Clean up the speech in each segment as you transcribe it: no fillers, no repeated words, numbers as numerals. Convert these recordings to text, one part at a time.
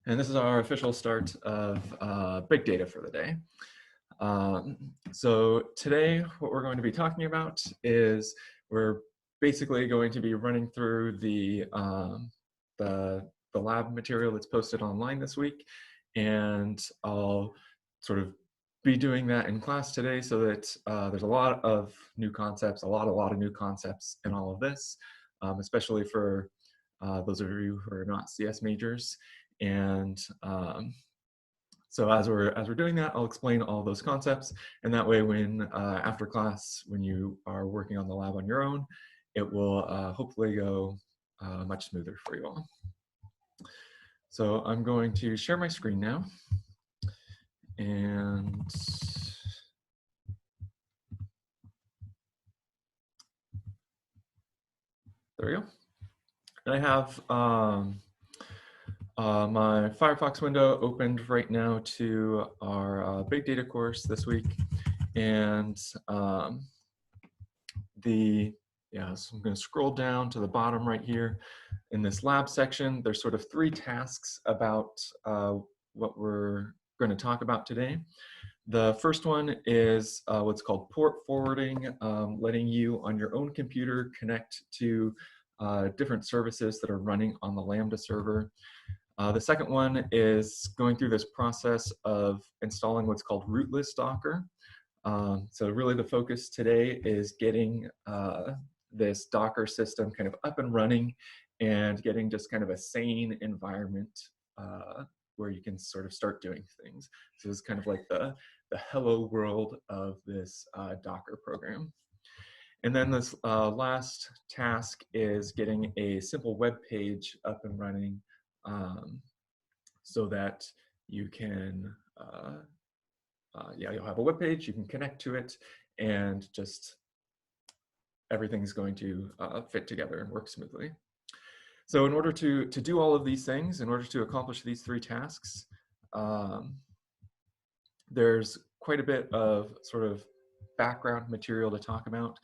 And this is our official start of big data for the day. So today, what we're going to be talking about is we're basically going to be running through the lab material that's posted online this week, and I'll sort of be doing that in class today, so that there's a lot of new concepts, a lot of new concepts in all of this, especially for those of you who are not CS majors. And so as we're doing that, I'll explain all those concepts, and that way, when after class, when you are working on the lab on your own, it will hopefully go much smoother for you all. So I'm going to share my screen now, and there we go. And I have my Firefox window opened right now to our big data course this week, and so I'm going to scroll down to the bottom right here. In this lab section, there's sort of three tasks about what we're going to talk about today. The first one is what's called port forwarding, letting you on your own computer connect to different services that are running on the Lambda server. The second one is going through this process of installing what's called Rootless Docker. So really the focus today is getting this Docker system kind of up and running and getting just kind of a sane environment where you can sort of start doing things. So it's kind of like the hello world of this Docker program. And then this last task is getting a simple web page up and running so that you can, you'll have a web page, you can connect to it, and just everything's going to fit together and work smoothly. So in order to do all of these things, in order to accomplish these three tasks, there's quite a bit of sort of background material to talk about,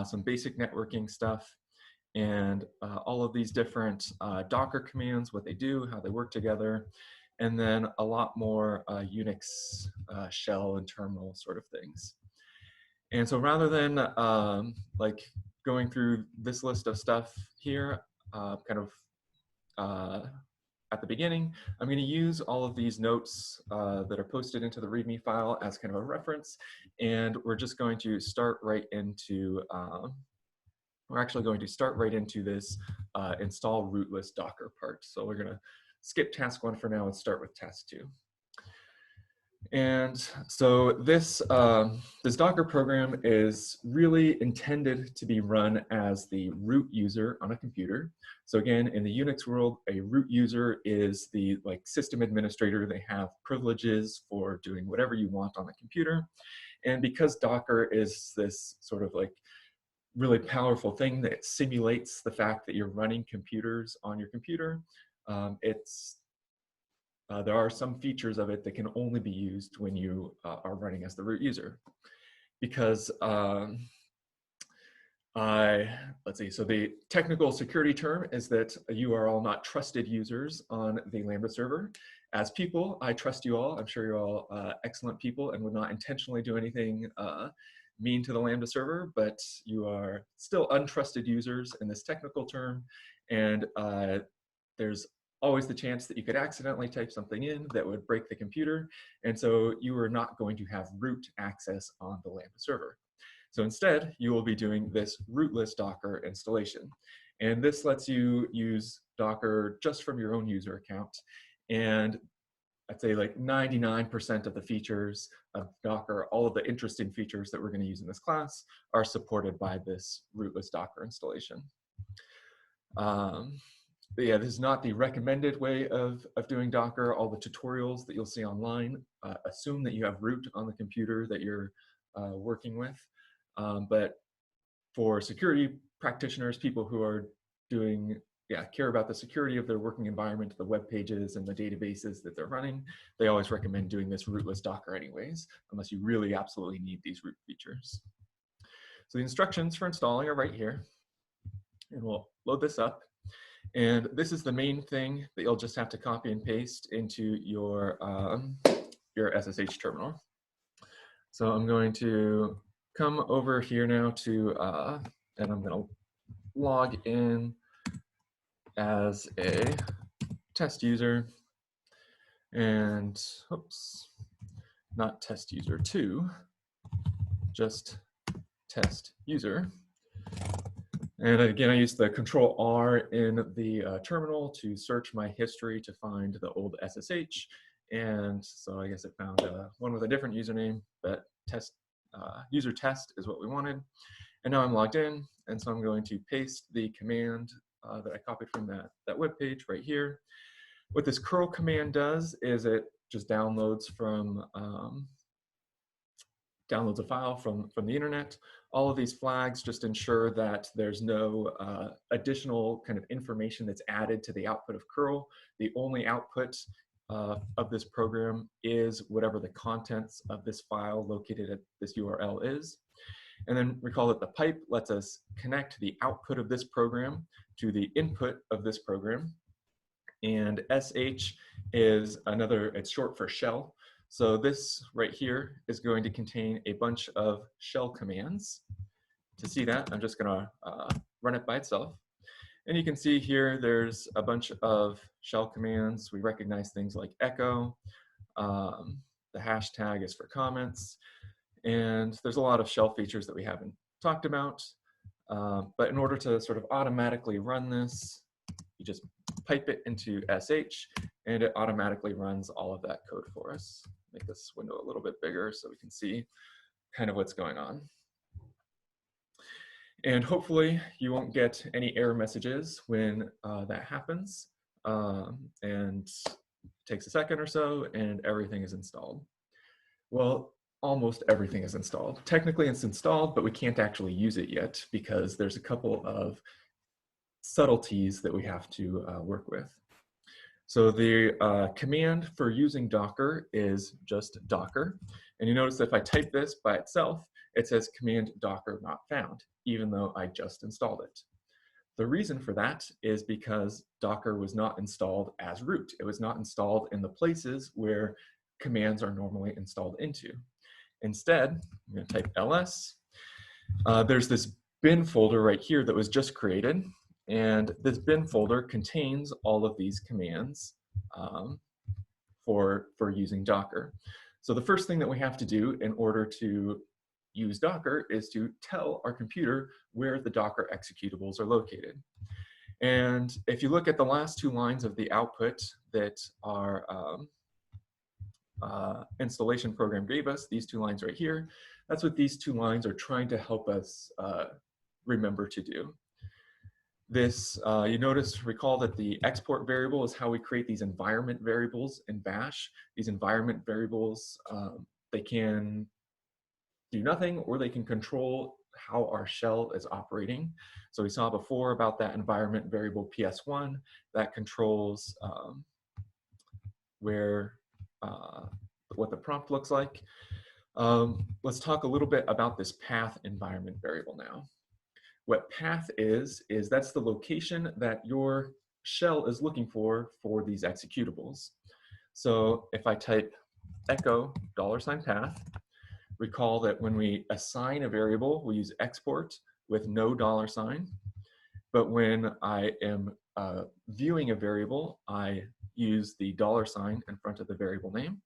some basic networking stuff, and all of these different Docker commands, what they do, how they work together, and then a lot more Unix shell and terminal sort of things. And so rather than like going through this list of stuff here, kind of at the beginning, I'm going to use all of these notes that are posted into the README file as kind of a reference, and we're just going to start right into we're actually going to start right into this install rootless Docker part. So we're going to skip task 1 for now and start with task 2. And so this, this Docker program is really intended to be run as the root user on a computer. So again, in the Unix world, a root user is the system administrator. They have privileges for doing whatever you want on the computer. And because Docker is this sort of really powerful thing that simulates the fact that you're running computers on your computer, there are some features of it that can only be used when you are running as the root user. Because let's see, so the technical security term is that you are all not trusted users on the Lambda server. As people, I trust you all. I'm sure you're all excellent people and would not intentionally do anything mean to the Lambda server, but you are still untrusted users in this technical term, and there's always the chance that you could accidentally type something in that would break the computer, and so you are not going to have root access on the Lambda server. So instead, you will be doing this rootless Docker installation, and this lets you use Docker just from your own user account, and I'd say 99% of the features of Docker, all of the interesting features that we're going to use in this class, are supported by this rootless Docker installation. But yeah, this is not the recommended way of doing Docker. All the tutorials that you'll see online assume that you have root on the computer that you're working with. But for security practitioners, people who are care about the security of their working environment, the web pages and the databases that they're running, they always recommend doing this rootless Docker anyways, unless you really absolutely need these root features. So the instructions for installing are right here, and we'll load this up. And this is the main thing that you'll just have to copy and paste into your SSH terminal. So I'm going to come over here now to, and I'm going to log in as a test user, and oops, not test user 2, just test user. And again, I use the Control R in the terminal to search my history to find the old SSH. And so I guess it found one with a different username, but user test is what we wanted. And now I'm logged in, and so I'm going to paste the command that I copied from that web page right here. What this curl command does is it just downloads downloads a file from the internet. All of these flags just ensure that there's no additional kind of information that's added to the output of curl. The only output of this program is whatever the contents of this file located at this URL is. And then recall that the pipe lets us connect the output of this program to the input of this program. And SH is it's short for shell. So this right here is going to contain a bunch of shell commands. To see that, I'm just gonna run it by itself. And you can see here, there's a bunch of shell commands. We recognize things like echo. The hashtag is for comments. And there's a lot of shell features that we haven't talked about. But in order to sort of automatically run this, you just pipe it into SH, and it automatically runs all of that code for us. Make this window a little bit bigger so we can see kind of what's going on. And hopefully you won't get any error messages when that happens. And it takes a second or so, and everything is installed. Well, almost everything is installed. Technically it's installed, but we can't actually use it yet because there's a couple of subtleties that we have to work with. So the command for using Docker is just Docker. And you notice that if I type this by itself, it says command Docker not found, even though I just installed it. The reason for that is because Docker was not installed as root. It was not installed in the places where commands are normally installed into. Instead, I'm going to type ls. There's this bin folder right here that was just created. And this bin folder contains all of these commands for using Docker. So the first thing that we have to do in order to use Docker is to tell our computer where the Docker executables are located. And if you look at the last two lines of the output that our installation program gave us, these two lines right here, that's what these two lines are trying to help us remember to do. This, recall that the export variable is how we create these environment variables in Bash. These environment variables, they can do nothing, or they can control how our shell is operating. So we saw before about that environment variable PS1 that controls what the prompt looks like. Let's talk a little bit about this path environment variable now. What path is that's the location that your shell is looking for these executables. So if I type echo $path, recall that when we assign a variable, we use export with no $. But when I am viewing a variable, I use the $sign in front of the variable name.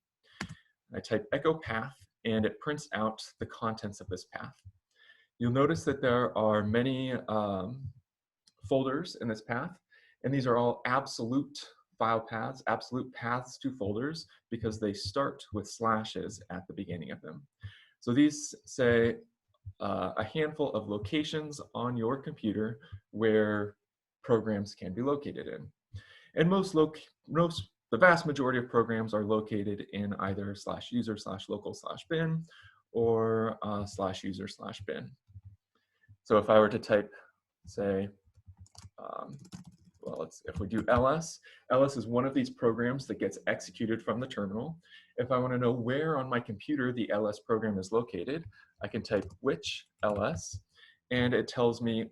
I type echo path, and it prints out the contents of this path. You'll notice that there are many folders in this path, and these are all absolute file paths, absolute paths to folders, because they start with slashes at the beginning of them. So these say a handful of locations on your computer where programs can be located in. And the vast majority of programs are located in either /user/local/bin or /user/bin. So if I were to type, say, if we do ls is one of these programs that gets executed from the terminal. If I want to know where on my computer the ls program is located, I can type which ls, and it tells me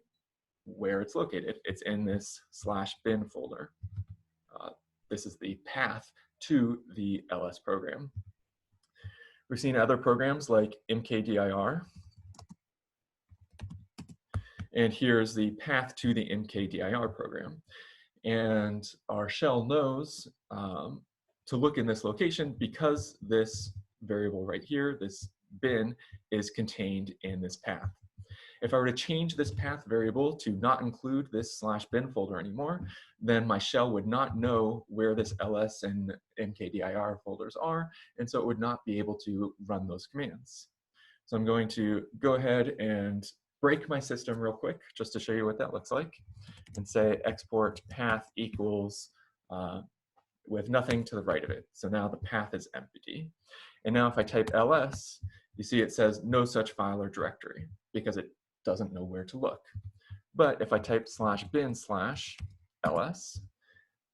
where it's located. It's in this /bin folder. This is the path to the ls program. We've seen other programs like mkdir, and here's the path to the mkdir program. And our shell knows to look in this location because this variable right here, this bin, is contained in this path. If I were to change this path variable to not include this /bin folder anymore, then my shell would not know where this ls and mkdir folders are, and so it would not be able to run those commands. So I'm going to go ahead and break my system real quick just to show you what that looks like, and say export path equals with nothing to the right of it. So now the path is empty. And now if I type ls, you see it says no such file or directory because it doesn't know where to look. But if I type /bin/ls,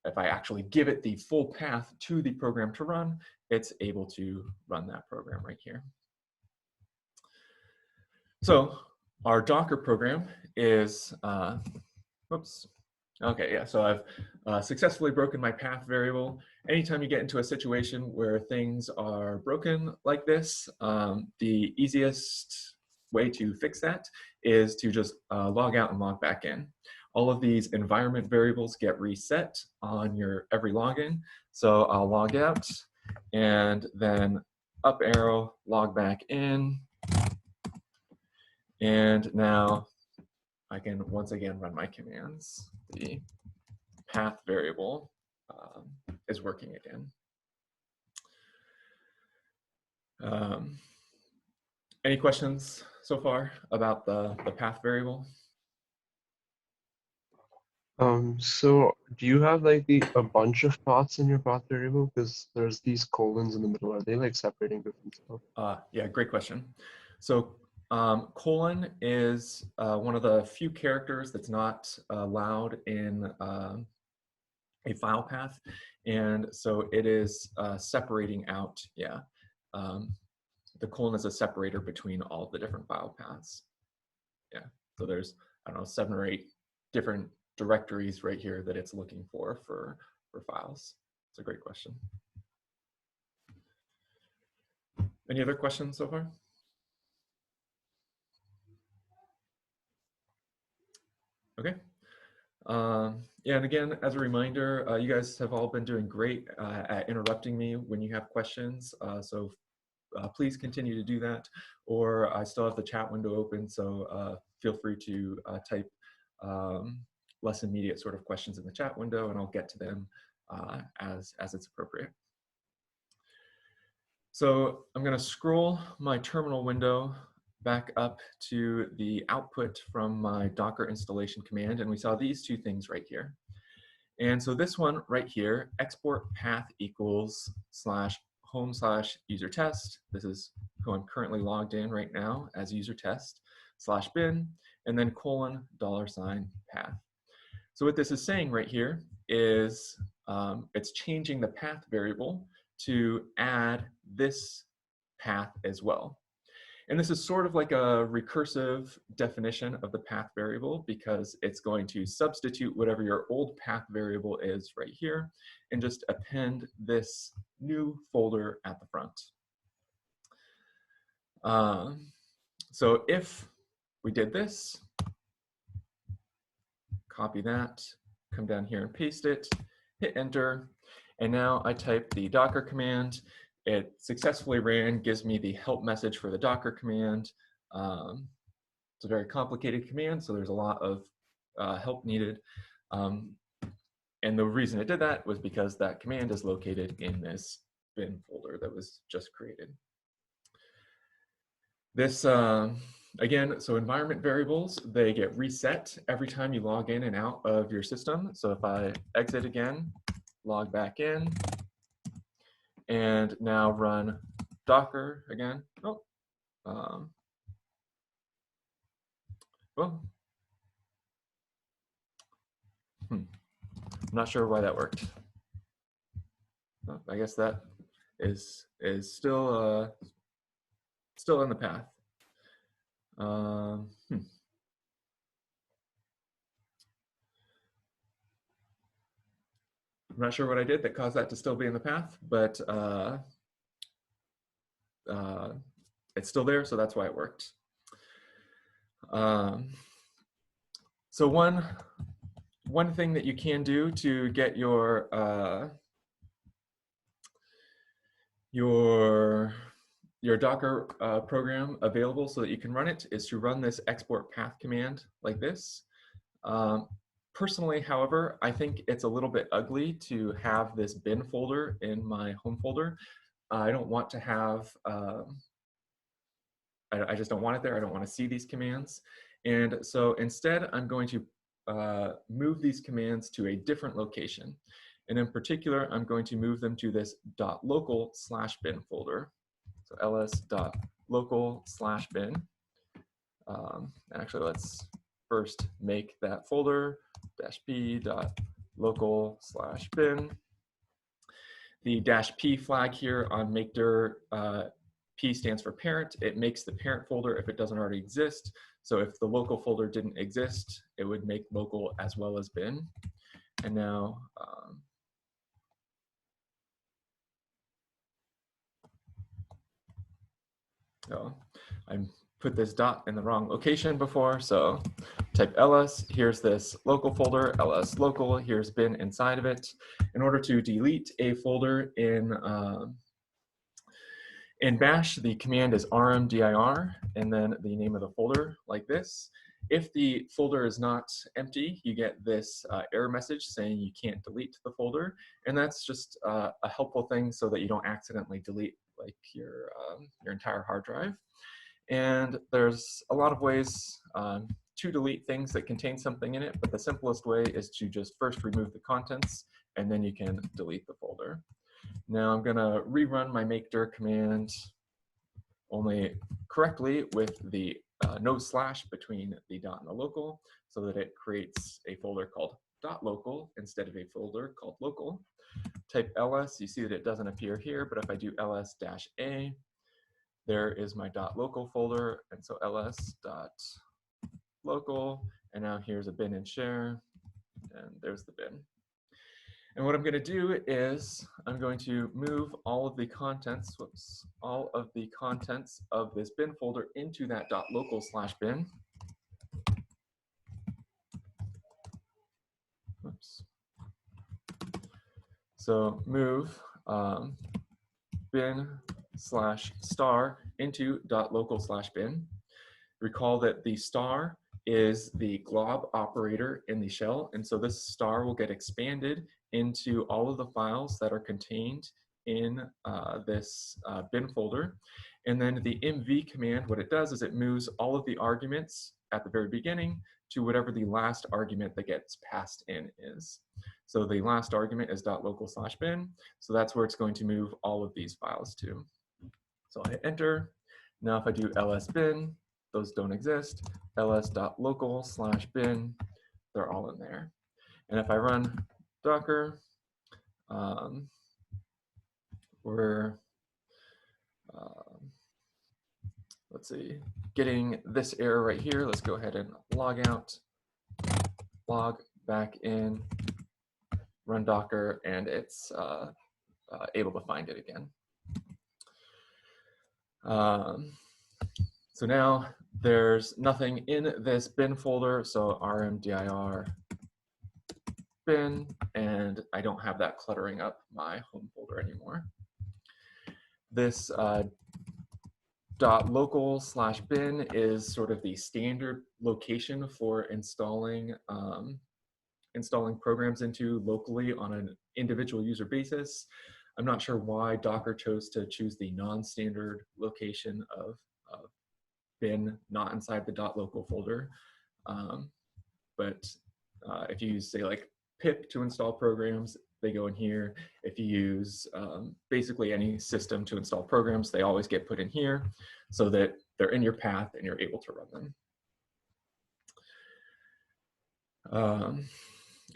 if I actually give it the full path to the program to run, it's able to run that program right here. So our Docker program is, whoops. Okay, yeah, so I've successfully broken my path variable. Anytime you get into a situation where things are broken like this, the easiest way to fix that is to just log out and log back in. All of these environment variables get reset on your every login. So I'll log out and then up arrow, log back in. And now I can once again run my commands. The path variable is working again. Any questions so far about the path variable? So do you have like a bunch of paths in your path variable? Because there's these colons in the middle. Are they like separating different stuff? Yeah, great question. So colon is one of the few characters that's not allowed in a file path. And so it is separating out, yeah. The colon is a separator between all the different file paths. Yeah, so there's, I don't know, 7 or 8 different directories right here that it's looking for files. It's a great question. Any other questions so far? Okay. Yeah, and again, as a reminder, you guys have all been doing great at interrupting me when you have questions. So please continue to do that. Or I still have the chat window open, so feel free to type less immediate sort of questions in the chat window, and I'll get to them as it's appropriate. So I'm going to scroll my terminal window back up to the output from my Docker installation command, and we saw these 2 things right here. And so this one right here, export path equals /home/user test. This is who I'm currently logged in right now as user test /bin, and then $path. So what this is saying right here is it's changing the path variable to add this path as well. And this is sort of like a recursive definition of the path variable because it's going to substitute whatever your old path variable is right here and just append this new folder at the front. So if we did this, copy that, come down here and paste it, hit enter, and now I type the Docker command. It successfully ran, gives me the help message for the Docker command. It's a very complicated command, so there's a lot of help needed. And the reason it did that was because that command is located in this bin folder that was just created. This, again, so environment variables, they get reset every time you log in and out of your system. So if I exit again, log back in, and now run Docker again. Oh, well, I'm not sure why that worked. Oh, I guess that is still in the path. I'm not sure what I did that caused that to still be in the path, but it's still there, so that's why it worked. So one thing that you can do to get your Docker program available so that you can run it is to run this export path command like this. Personally, however, I think it's a little bit ugly to have this bin folder in my home folder. I don't want to have, I just don't want it there. I don't want to see these commands. And so instead, I'm going to move these commands to a different location. And in particular, I'm going to move them to this .local/bin folder. So ls.local/bin. Actually, let's first make that folder -p.local/bin. The -p flag here on makedir, P stands for parent. It makes the parent folder if it doesn't already exist. So if the local folder didn't exist, it would make local as well as bin. And now, so I put this dot in the wrong location before. So type ls, here's this local folder, ls local, here's bin inside of it. In order to delete a folder in Bash, the command is rmdir, and then the name of the folder like this. If the folder is not empty, you get this error message saying you can't delete the folder, and that's just a helpful thing so that you don't accidentally delete like your entire hard drive. And there's a lot of ways to delete things that contain something in it, but the simplest way is to just first remove the contents, and then you can delete the folder. Now I'm gonna rerun my makedir command only correctly with the no slash between the dot and the local so that it creates a folder called .local instead of a folder called local. Type ls, you see that it doesn't appear here, but if I do ls-a, there is my .local folder, and so ls.local, and now here's a bin and share, and there's the bin. And what I'm going to do is I'm going to move all of the contents, all of the contents of this bin folder into that .local/bin. Oops. So move bin/star into .local/bin. Recall that the star is the glob operator in the shell, and so this star will get expanded into all of the files that are contained in this bin folder. And then the mv command, what it does is it moves all of the arguments at the very beginning to whatever the last argument that gets passed in is. So the last argument is .local/bin, so that's where it's going to move all of these files to. So I hit enter. Now if I do ls-bin, those don't exist. ls.local/bin, they're all in there. And if I run Docker, we're, let's see, getting this error right here. Let's go ahead and log out, log back in, run Docker, and it's able to find it again. So now there's nothing in this bin folder, so rmdir bin, and I don't have that cluttering up my home folder anymore. This .local/bin is sort of the standard location for installing programs into locally on an individual user basis. I'm not sure why Docker chose to choose the non-standard location of bin not inside the .local folder. But if you use, say, like pip to install programs, they go in here. If you use basically any system to install programs, they always get put in here so that they're in your path and you're able to run them.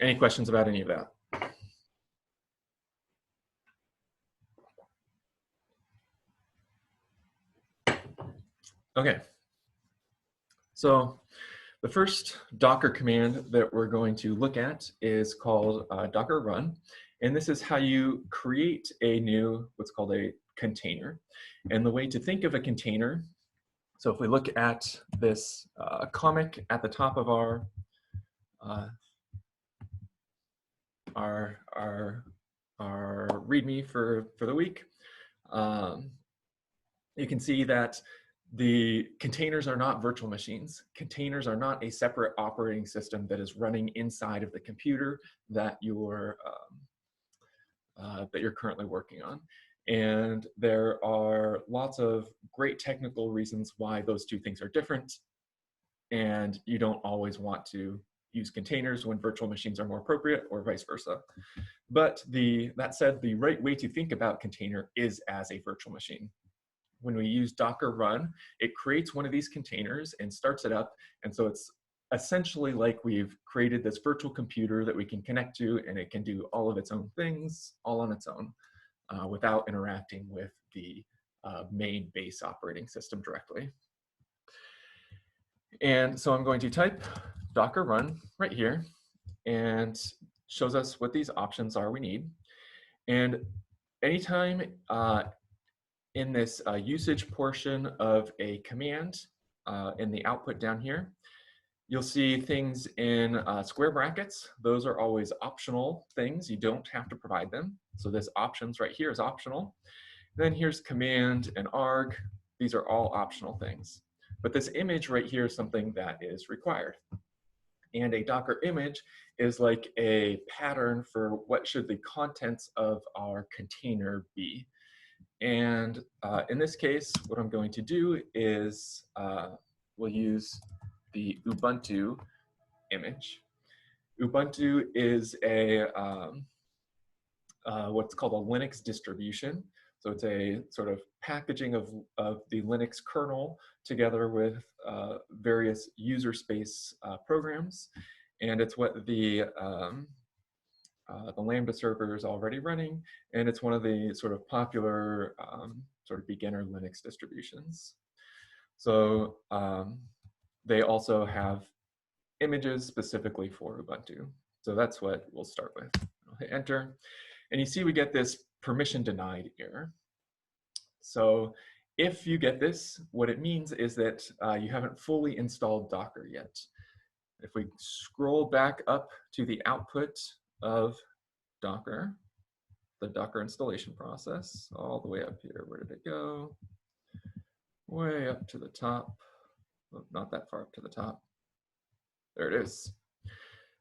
Any questions about any of that? Okay. So the first Docker command that we're going to look at is called Docker run. And this is how you create a new, what's called a container. And the way to think of a container, so if we look at this comic at the top of our README for the week, you can see that the containers are not virtual machines. Containers are not a separate operating system that is running inside of the computer that you're currently working on. And there are lots of great technical reasons why those two things are different. And you don't always want to use containers when virtual machines are more appropriate, or vice versa. But that said, the right way to think about container is as a virtual machine. When we use Docker run, it creates one of these containers and starts it up. And so it's essentially like we've created this virtual computer that we can connect to, and it can do all of its own things all on its own without interacting with the main base operating system directly. And so I'm going to type Docker run right here, and shows us what these options are we need. And anytime in this usage portion of a command in the output down here, you'll see things in square brackets. Those are always optional things. You don't have to provide them. So this options right here is optional. Then here's command and arg. These are all optional things. But this image right here is something that is required. And a Docker image is like a pattern for what should the contents of our container be. And in this case, what I'm going to do is we'll use the Ubuntu image. Ubuntu is a what's called a Linux distribution. So it's a sort of packaging of the Linux kernel together with various user space programs. And it's what the Lambda server is already running, and it's one of the sort of popular sort of beginner Linux distributions. So they also have images specifically for Ubuntu. So that's what we'll start with. I'll hit enter, and you see we get this permission denied error. So if you get this, what it means is that you haven't fully installed Docker yet. If we scroll back up to the output of Docker, the Docker installation process, all the way up here. Where did it go? Way up to the top. Well, not that far up to the top. There it is.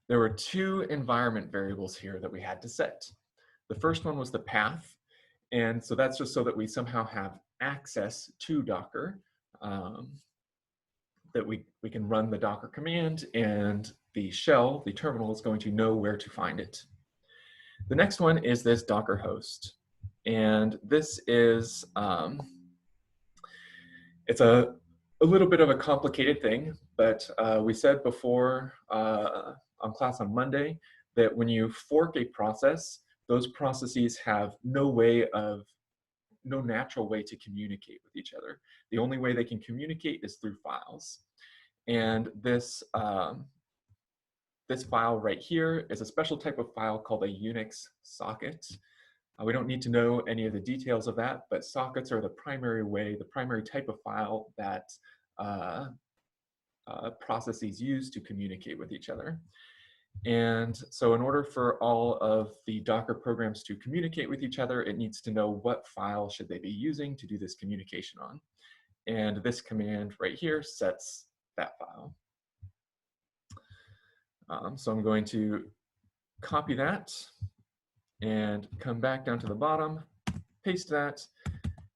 There were two environment variables here that we had to set. The first one was the path. And so that's just so that we somehow have access to Docker, that we can run the Docker command, and the shell, the terminal, is going to know where to find it. The next one is this Docker host. And this is, it's a little bit of a complicated thing, but we said before on class on Monday that when you fork a process, those processes have no natural way to communicate with each other. The only way they can communicate is through files. And this file right here is a special type of file called a Unix socket. We don't need to know any of the details of that, but sockets are the primary type of file that processes use to communicate with each other. And so in order for all of the Docker programs to communicate with each other, it needs to know what file should they be using to do this communication on. And this command right here sets that file. So I'm going to copy that and come back down to the bottom, paste that,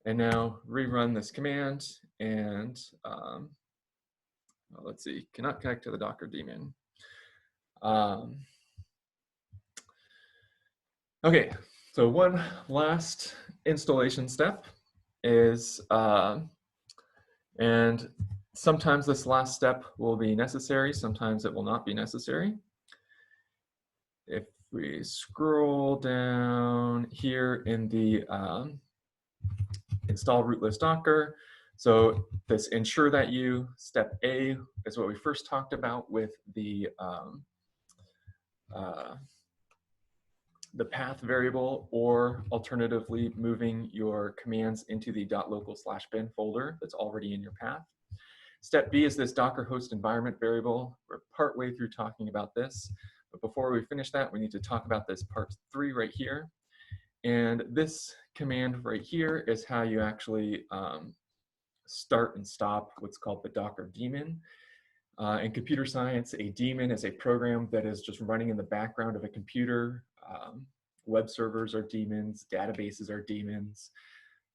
and now rerun this command. And well, let's see, cannot connect to the Docker daemon. Okay, so one last installation step is, and sometimes this last step will be necessary, sometimes it will not be necessary. If we scroll down here in the install rootless Docker, so this ensure that you, step A, is what we first talked about with the the path variable, or alternatively moving your commands into the .local/bin folder that's already in your path. Step B is this Docker host environment variable. We're partway through talking about this, but before we finish that, we need to talk about this part 3 right here. And this command right here is how you actually start and stop what's called the Docker daemon. In computer science, a daemon is a program that is just running in the background of a computer. Web servers are daemons, databases are daemons.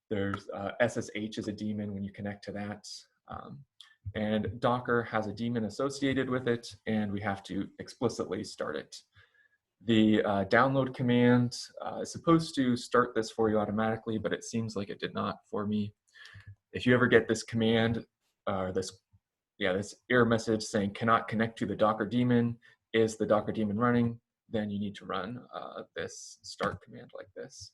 There's SSH is a daemon when you connect to that. And Docker has a daemon associated with it, and we have to explicitly start it. The download command is supposed to start this for you automatically, but it seems like it did not for me. If you ever get this command, this error message saying cannot connect to the Docker daemon, is the Docker daemon running, then you need to run this start command like this.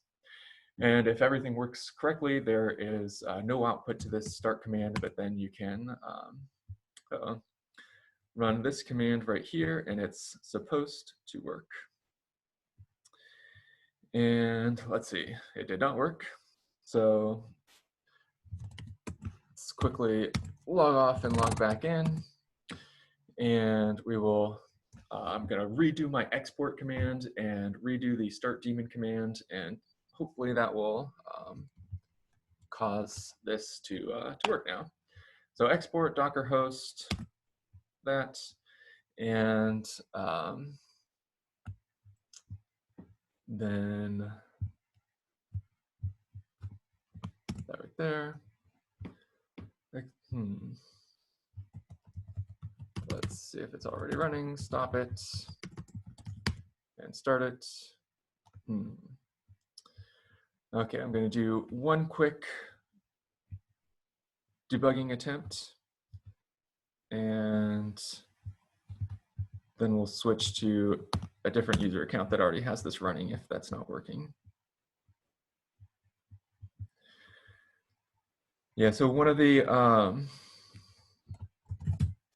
And if everything works correctly, there is no output to this start command, but then you can run this command right here, and it's supposed to work. And let's see, it did not work. So let's quickly log off and log back in. And we will, I'm gonna redo my export command and redo the start daemon command, and hopefully that will cause this to work now. So export Docker host, that, and then that right there. Let's see if it's already running. Stop it and start it. Okay, I'm going to do one quick debugging attempt, and then we'll switch to a different user account that already has this running if that's not working. Yeah, so one of the,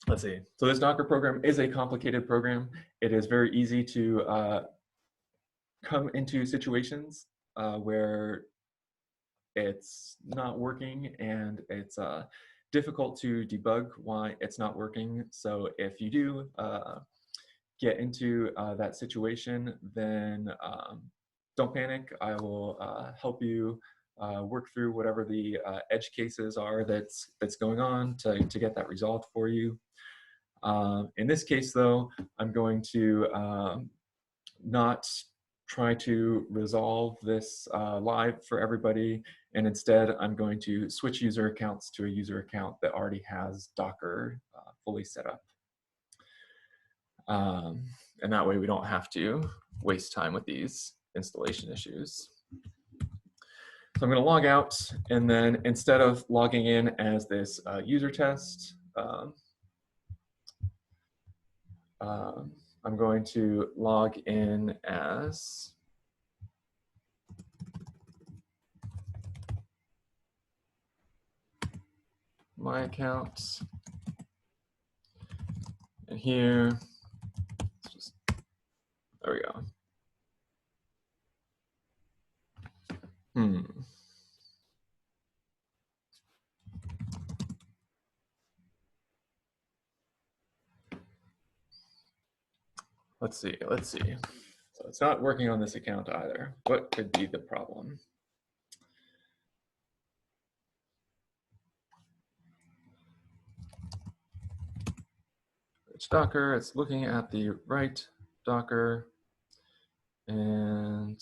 let's see. So this Docker program is a complicated program. It is very easy to come into situations where it's not working, and it's difficult to debug why it's not working. So if you do get into that situation, then don't panic. I will help you work through whatever the edge cases are that's going on to get that resolved for you. In this case, though, I'm going to not try to resolve this live for everybody, and instead I'm going to switch user accounts to a user account that already has Docker fully set up. And that way we don't have to waste time with these installation issues. So I'm going to log out, and then instead of logging in as this user test, I'm going to log in as my account. And here, there we go. Let's see. So it's not working on this account either. What could be the problem? It's Docker, it's looking at the right Docker, and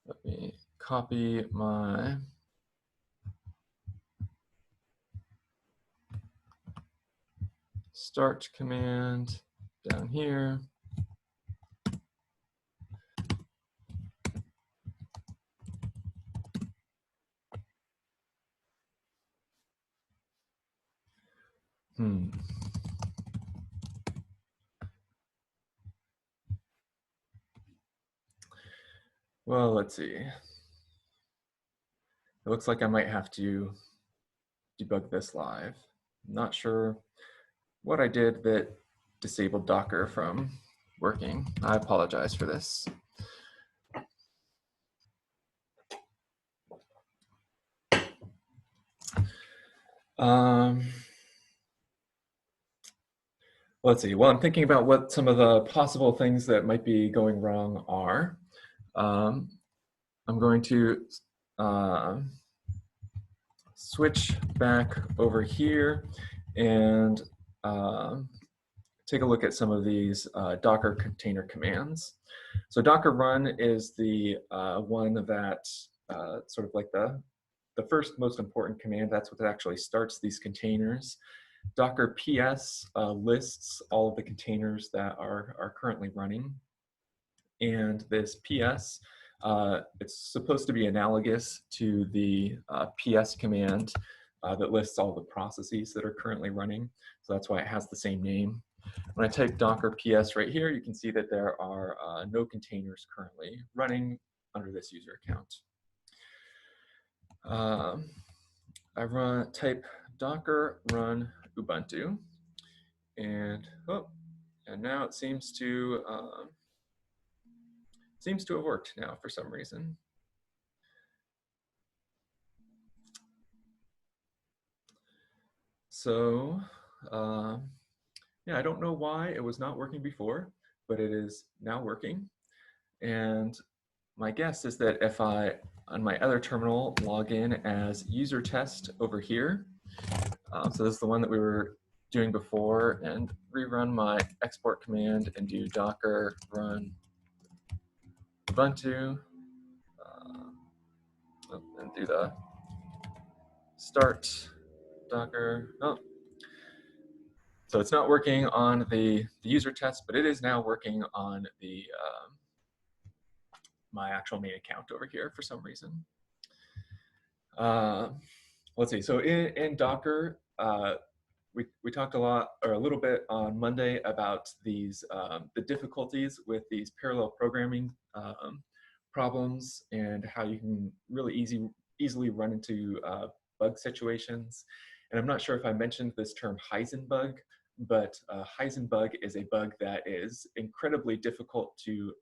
let me copy my start command down here. Well, let's see. It looks like I might have to debug this live. I'm not sure what I did that disabled Docker from working. I apologize for this. Let's see. Well, I'm thinking about what some of the possible things that might be going wrong are. I'm going to switch back over here and take a look at some of these Docker container commands. So Docker run is the one that sort of like the first most important command. That's what actually starts these containers. Docker PS lists all of the containers that are currently running. And this PS, it's supposed to be analogous to the PS command that lists all the processes that are currently running. So that's why it has the same name. When I type Docker PS right here, you can see that there are no containers currently running under this user account. I type Docker run Ubuntu, and now it seems to have worked now for some reason. So yeah, I don't know why it was not working before, but it is now working. And my guess is that if I, on my other terminal, log in as user test over here, so this is the one that we were doing before, and rerun my export command and do Docker run Ubuntu, and do the start Docker. Oh, so it's not working on the user test, but it is now working on the my actual main account over here for some reason. Let's see. So in Docker, we talked a little bit on Monday about these the difficulties with these parallel programming problems and how you can really easily run into bug situations. And I'm not sure if I mentioned this term Heisenbug, but Heisenbug is a bug that is incredibly difficult to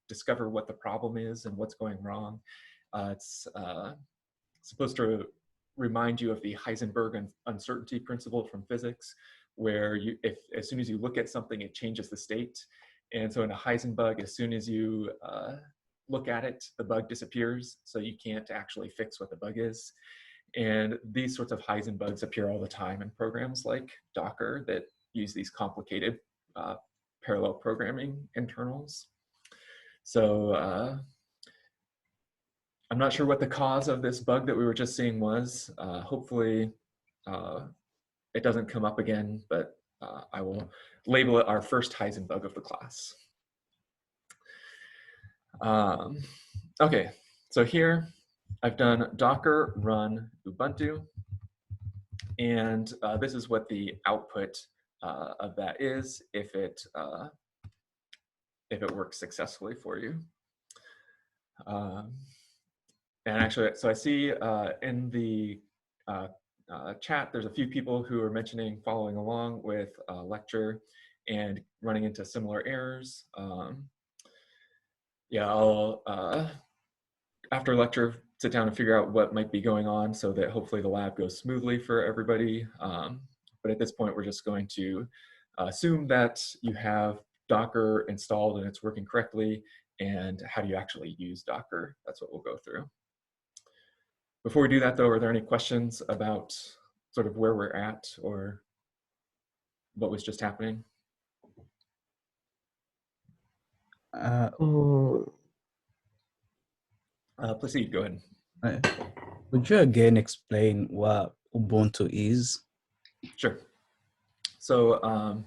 discover what the problem is and what's going wrong. It's supposed to remind you of the Heisenberg uncertainty principle from physics, where as soon as you look at something, it changes the state. And so in a Heisenbug, as soon as you look at it, the bug disappears, so you can't actually fix what the bug is. And these sorts of Heisenbugs appear all the time in programs like Docker that use these complicated parallel programming internals. So I'm not sure what the cause of this bug that we were just seeing was. Hopefully it doesn't come up again, but I will label it our first Heisenbug of the class. Okay, so here I've done Docker run Ubuntu, and this is what the output of that is if it works successfully for you. And actually, so I see in the chat, there's a few people who are mentioning following along with lecture and running into similar errors. Yeah, I'll, after lecture, sit down and figure out what might be going on so that hopefully the lab goes smoothly for everybody. But at this point, we're just going to assume that you have Docker installed and it's working correctly, and how do you actually use Docker? That's what we'll go through. Before we do that, though, are there any questions about sort of where we're at or what was just happening? Proceed, go ahead. Would you again explain what Ubuntu is? Sure. So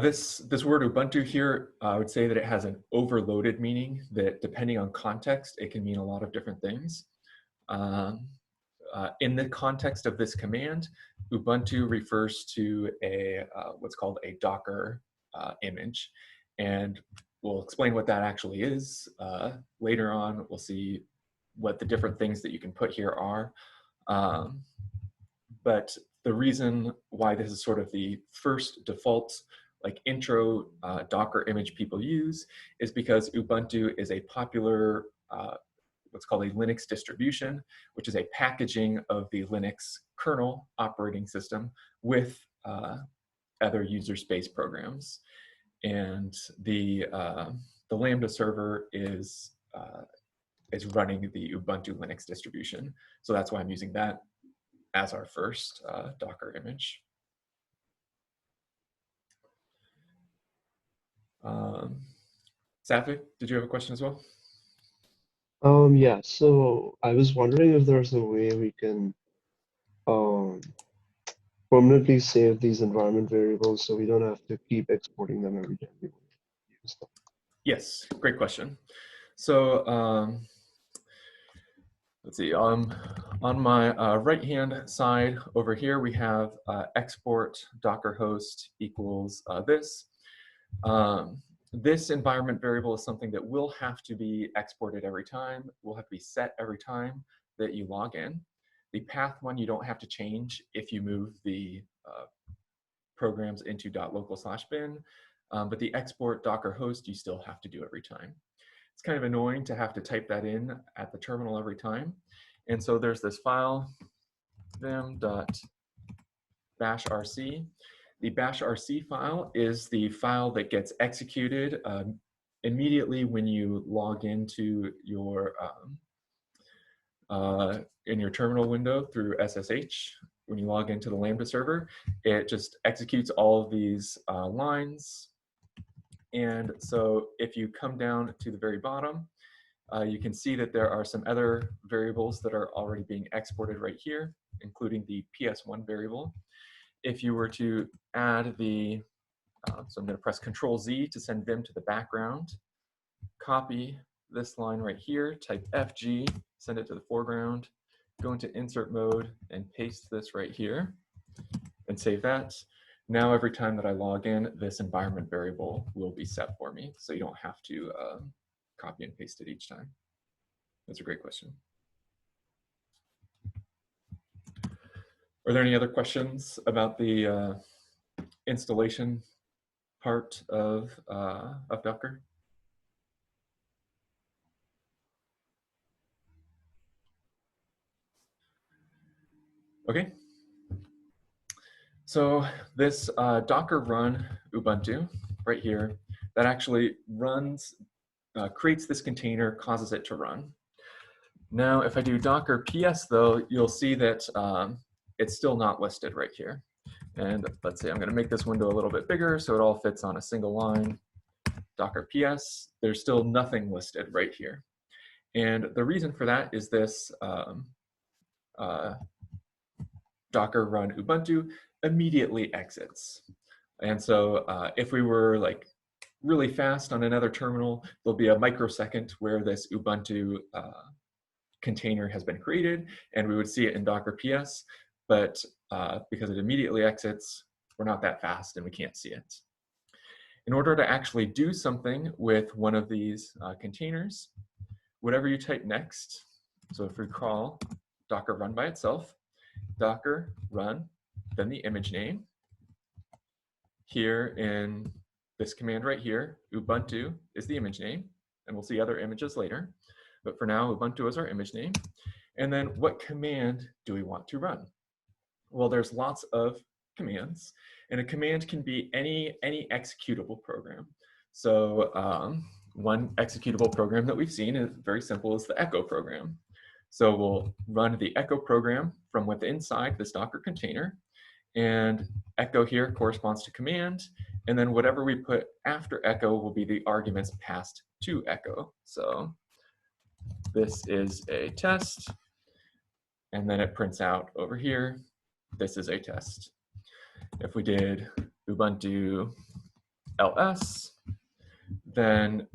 this word Ubuntu here, I would say that it has an overloaded meaning that depending on context, it can mean a lot of different things. In the context of this command, Ubuntu refers to a what's called a Docker image. And we'll explain what that actually is. Later on, we'll see what the different things that you can put here are. But the reason why this is sort of the first default like intro Docker image people use is because Ubuntu is a popular what's called a Linux distribution, which is a packaging of the Linux kernel operating system with other user space programs. And the Lambda server is running the Ubuntu Linux distribution. So that's why I'm using that as our first Docker image. Safik, did you have a question as well? Yeah, so I was wondering if there's a way we can permanently save these environment variables so we don't have to keep exporting them every time we want to use them. Yes, great question. So let's see, on my right-hand side over here, we have export Docker host equals this. This environment variable is something that will have to be exported every time, will have to be set every time that you log in. The path one you don't have to change if you move the programs into .local/bin, but the export Docker host you still have to do every time. It's kind of annoying to have to type that in at the terminal every time. And so there's this file, vim.bashrc. The bashrc file is the file that gets executed immediately when you log into your in your terminal window through SSH. When you log into the Lambda server, it just executes all of these lines. And so if you come down to the very bottom, you can see that there are some other variables that are already being exported right here, including the PS1 variable. If you were to add the, so I'm going to press Control-Z to send Vim to the background, copy this line right here, type FG, send it to the foreground, go into insert mode and paste this right here and save that. Now every time that I log in, this environment variable will be set for me, so you don't have to copy and paste it each time. That's a great question. Are there any other questions about the installation part of Docker? Okay. So this Docker run Ubuntu right here, that actually runs, creates this container, causes it to run. Now, if I do Docker PS though, you'll see that it's still not listed right here. And let's say I'm gonna make this window a little bit bigger so it all fits on a single line. Docker PS, there's still nothing listed right here. And the reason for that is this Docker run Ubuntu immediately exits. And so if we were like really fast on another terminal, there'll be a microsecond where this Ubuntu container has been created and we would see it in Docker PS, but because it immediately exits, we're not that fast and we can't see it. In order to actually do something with one of these containers, whatever you type next, so if we call Docker run by itself, Docker run, then the image name. Here in this command right here, Ubuntu is the image name, and we'll see other images later. But for now, Ubuntu is our image name. And then what command do we want to run? Well, there's lots of commands, and a command can be any executable program. So one executable program that we've seen is very simple, is the echo program. So we'll run the echo program from within inside this Docker container, and echo here corresponds to command, and then whatever we put after echo will be the arguments passed to echo. So this is a test, and then it prints out over here, this is a test. If we did Ubuntu ls, then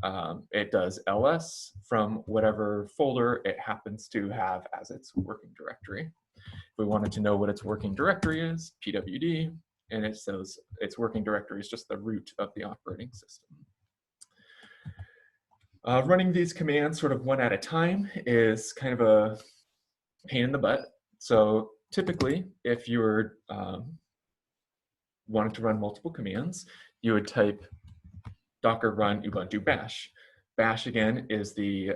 it does ls from whatever folder it happens to have as its working directory. If we wanted to know what its working directory is, pwd, and it says its working directory is just the root of the operating system. Running these commands sort of one at a time is kind of a pain in the butt. So typically, if you're wanting to run multiple commands, you would type docker run Ubuntu bash. Bash, again, is the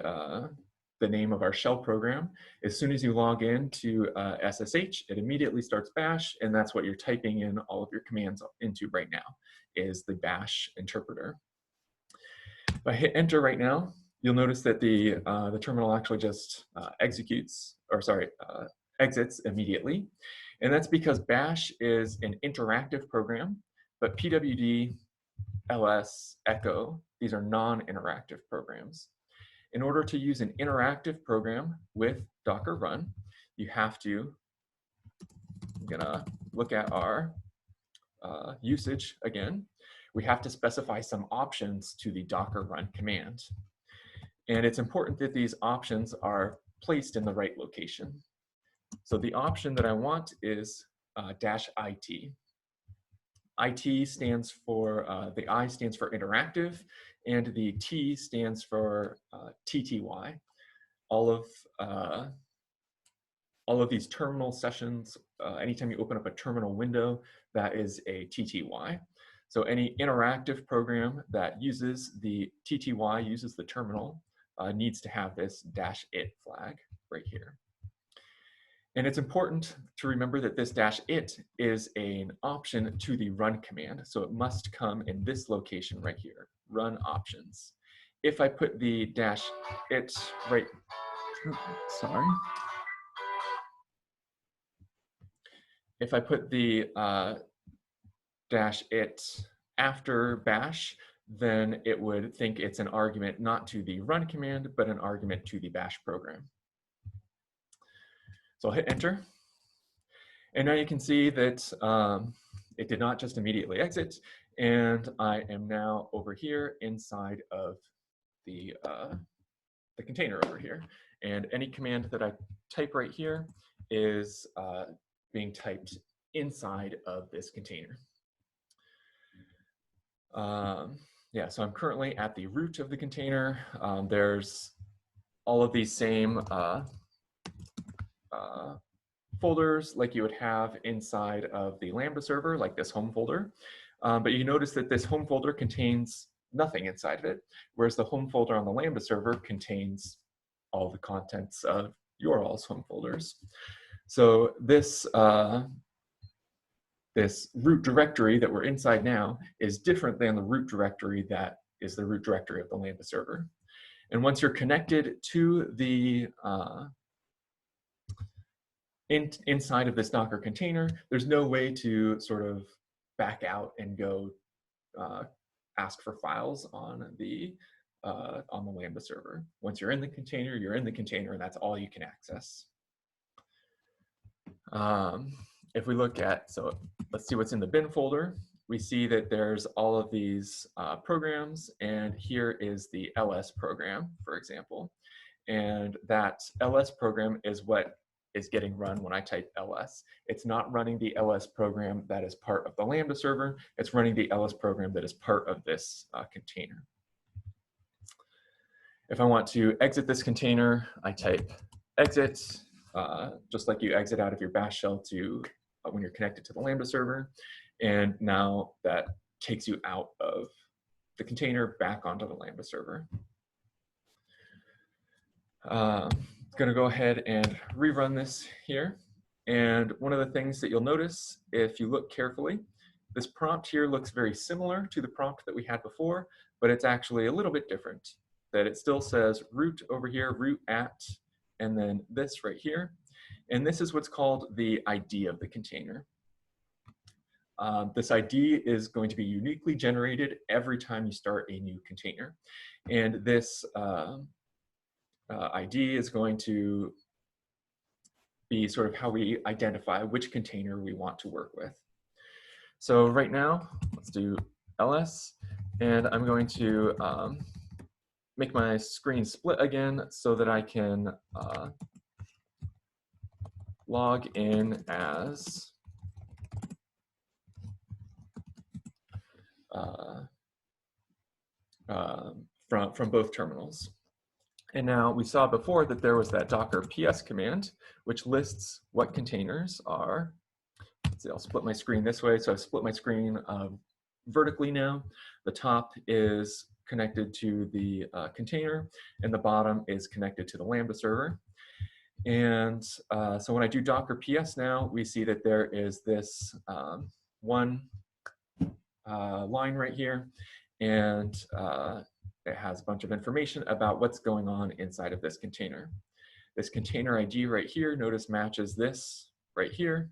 name of our shell program. As soon as you log in to SSH, it immediately starts bash, and that's what you're typing in all of your commands into right now, is the bash interpreter. If I hit enter right now, you'll notice that the terminal actually just exits immediately. And that's because bash is an interactive program, but pwd, ls, echo, these are non-interactive programs. In order to use an interactive program with Docker run, you have to, I'm gonna look at our usage again. We have to specify some options to the Docker run command. And it's important that these options are placed in the right location. So the option that I want is -IT. IT stands for, the I stands for interactive, and the T stands for TTY. All of these terminal sessions, anytime you open up a terminal window, that is a TTY. So any interactive program that uses the TTY, uses the terminal, needs to have this -it flag right here. And it's important to remember that this -it is an option to the run command. So it must come in this location right here, run options. If I put the -it right, sorry. If I put the -it after bash, then it would think it's an argument not to the run command, but an argument to the bash program. So I'll hit enter. And now you can see that it did not just immediately exit, and I am now over here inside of the container over here. And any command that I type right here is being typed inside of this container. Yeah, so I'm currently at the root of the container. There's all of these same folders like you would have inside of the Lambda server, like this home folder. But you notice that this home folder contains nothing inside of it, whereas the home folder on the Lambda server contains all the contents of your all's home folders. So this, this root directory that we're inside now is different than the root directory that is the root directory of the Lambda server. And once you're connected to the inside of this Docker container, there's no way to sort of back out and go ask for files on the Lambda server. Once you're in the container, and that's all you can access. If we look at, so let's see what's in the bin folder. We see that there's all of these programs, and here is the ls program, for example. And that ls program is what is getting run when I type ls. It's not running the ls program that is part of the Lambda server. It's running the ls program that is part of this container. If I want to exit this container, I type exit, just like you exit out of your bash shell to when you're connected to the Lambda server. And now that takes you out of the container back onto the Lambda server. Going to go ahead and rerun this here. And one of the things that you'll notice, if you look carefully, this prompt here looks very similar to the prompt that we had before, but it's actually a little bit different. That it still says root over here, root at, and then this right here. And this is what's called the ID of the container. This ID is going to be uniquely generated every time you start a new container. And this ID is going to be sort of how we identify which container we want to work with. So right now, let's do ls, and I'm going to make my screen split again so that I can log in as from both terminals. And now we saw before that there was that docker ps command, which lists what containers are. Let's see, I'll split my screen this way. So I've split my screen vertically now. The top is connected to the container, and the bottom is connected to the Lambda server. And so when I do Docker PS now, we see that there is this one line right here, and it has a bunch of information about what's going on inside of this container. This container ID right here, notice matches this right here.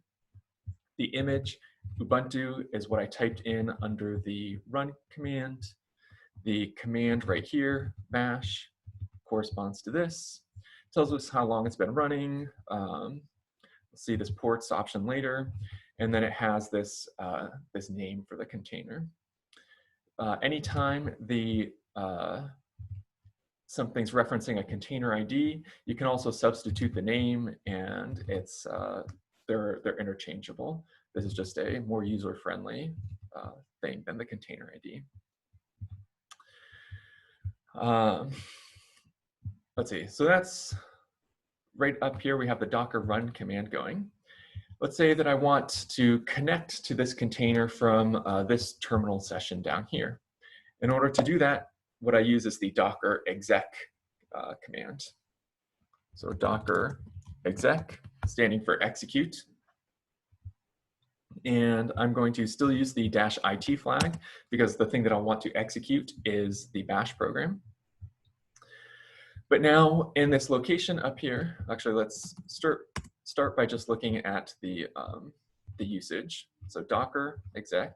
The image, Ubuntu, is what I typed in under the run command. The command right here, bash, corresponds to this. Tells us how long it's been running. We'll see this ports option later. And then it has this, this name for the container. Anytime something's referencing a container ID, you can also substitute the name, and it's they're interchangeable. This is just a more user-friendly thing than the container ID. Let's see, so that's right up here. We have the Docker run command going. Let's say that I want to connect to this container from this terminal session down here. In order to do that, what I use is the Docker exec command. So Docker exec, standing for execute. And I'm going to still use the -it flag because the thing that I want to execute is the bash program. But now in this location up here, actually let's start by just looking at the usage. So Docker exec.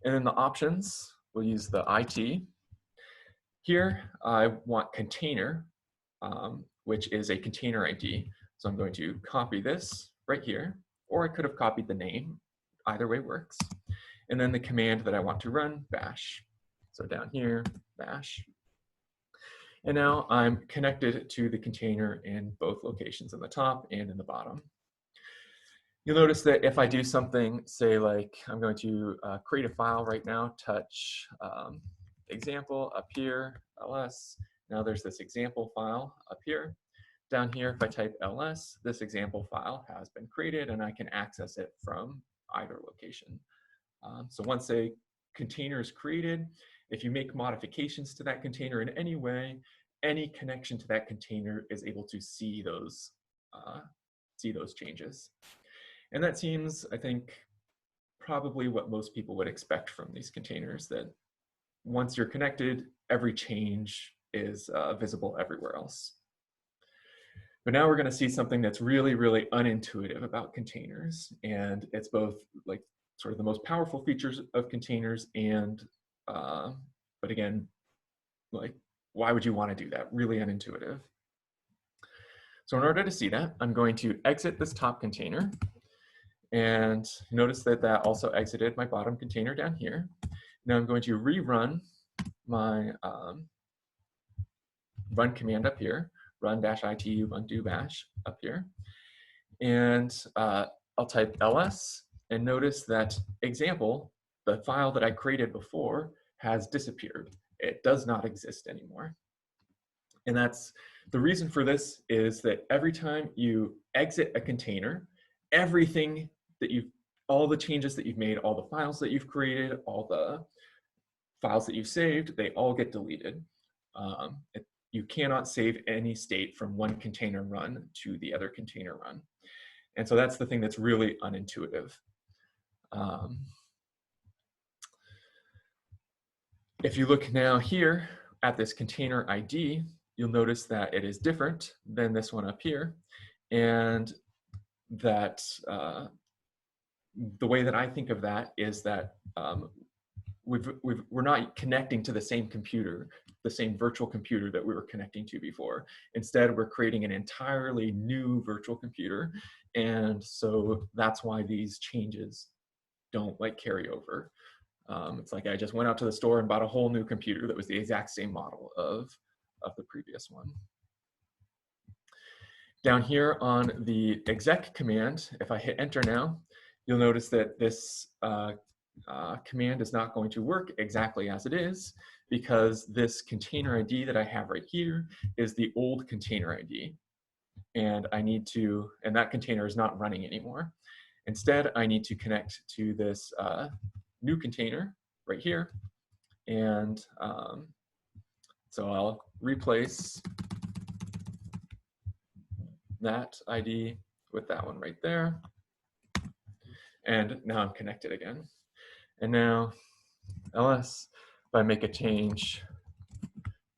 And then the options, we'll use the IT. Here I want container, which is a container ID. So I'm going to copy this right here, or I could have copied the name. Either way works. And then the command that I want to run, bash. So down here, bash. And now I'm connected to the container in both locations, in the top and in the bottom. You'll notice that if I do something, say like I'm going to create a file right now, touch example up here, ls. Now there's this example file up here. Down here, if I type ls, this example file has been created and I can access it from either location. So once a container is created, if you make modifications to that container in any way, any connection to that container is able to see those changes. And that seems, I think, probably what most people would expect from these containers, that once you're connected, every change is visible everywhere else. But now we're going to see something that's really, really unintuitive about containers. And it's both like sort of the most powerful features of containers and, but again, like, why would you want to do that? Really unintuitive. So in order to see that, I'm going to exit this top container. And notice that that also exited my bottom container down here. Now I'm going to rerun my run command up here, run -it ubuntu bash up here. And I'll type ls, and notice that example, the file that I created before, has disappeared. It does not exist anymore. And that's the reason for this is that every time you exit a container, everything that all the changes that you've made, all the files that you've created, all the files that you've saved, they all get deleted. You cannot save any state from one container run to the other container run. And so that's the thing that's really unintuitive. If you look now here at this container ID, you'll notice that it is different than this one up here. And that the way that I think of that is that we're not connecting to the same computer, the same virtual computer that we were connecting to before. Instead, we're creating an entirely new virtual computer. And so that's why these changes don't like carry over. It's like I just went out to the store and bought a whole new computer that was the exact same model of the previous one. Down here on the exec command, if I hit enter now, you'll notice that this command is not going to work exactly as it is, because this container ID that I have right here is the old container ID. And I need to, and that container is not running anymore. Instead, I need to connect to this new container right here. And so I'll replace that ID with that one right there. And now I'm connected again. And now ls, if I make a change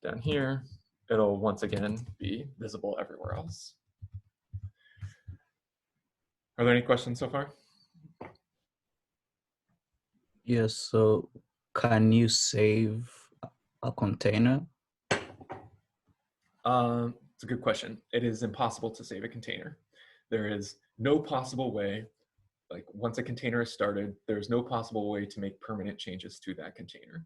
down here, it'll once again be visible everywhere else. Are there any questions so far? Yes, so can you save a container? It's a good question. It is impossible to save a container. There is no possible way, like once a container is started, there's no possible way to make permanent changes to that container.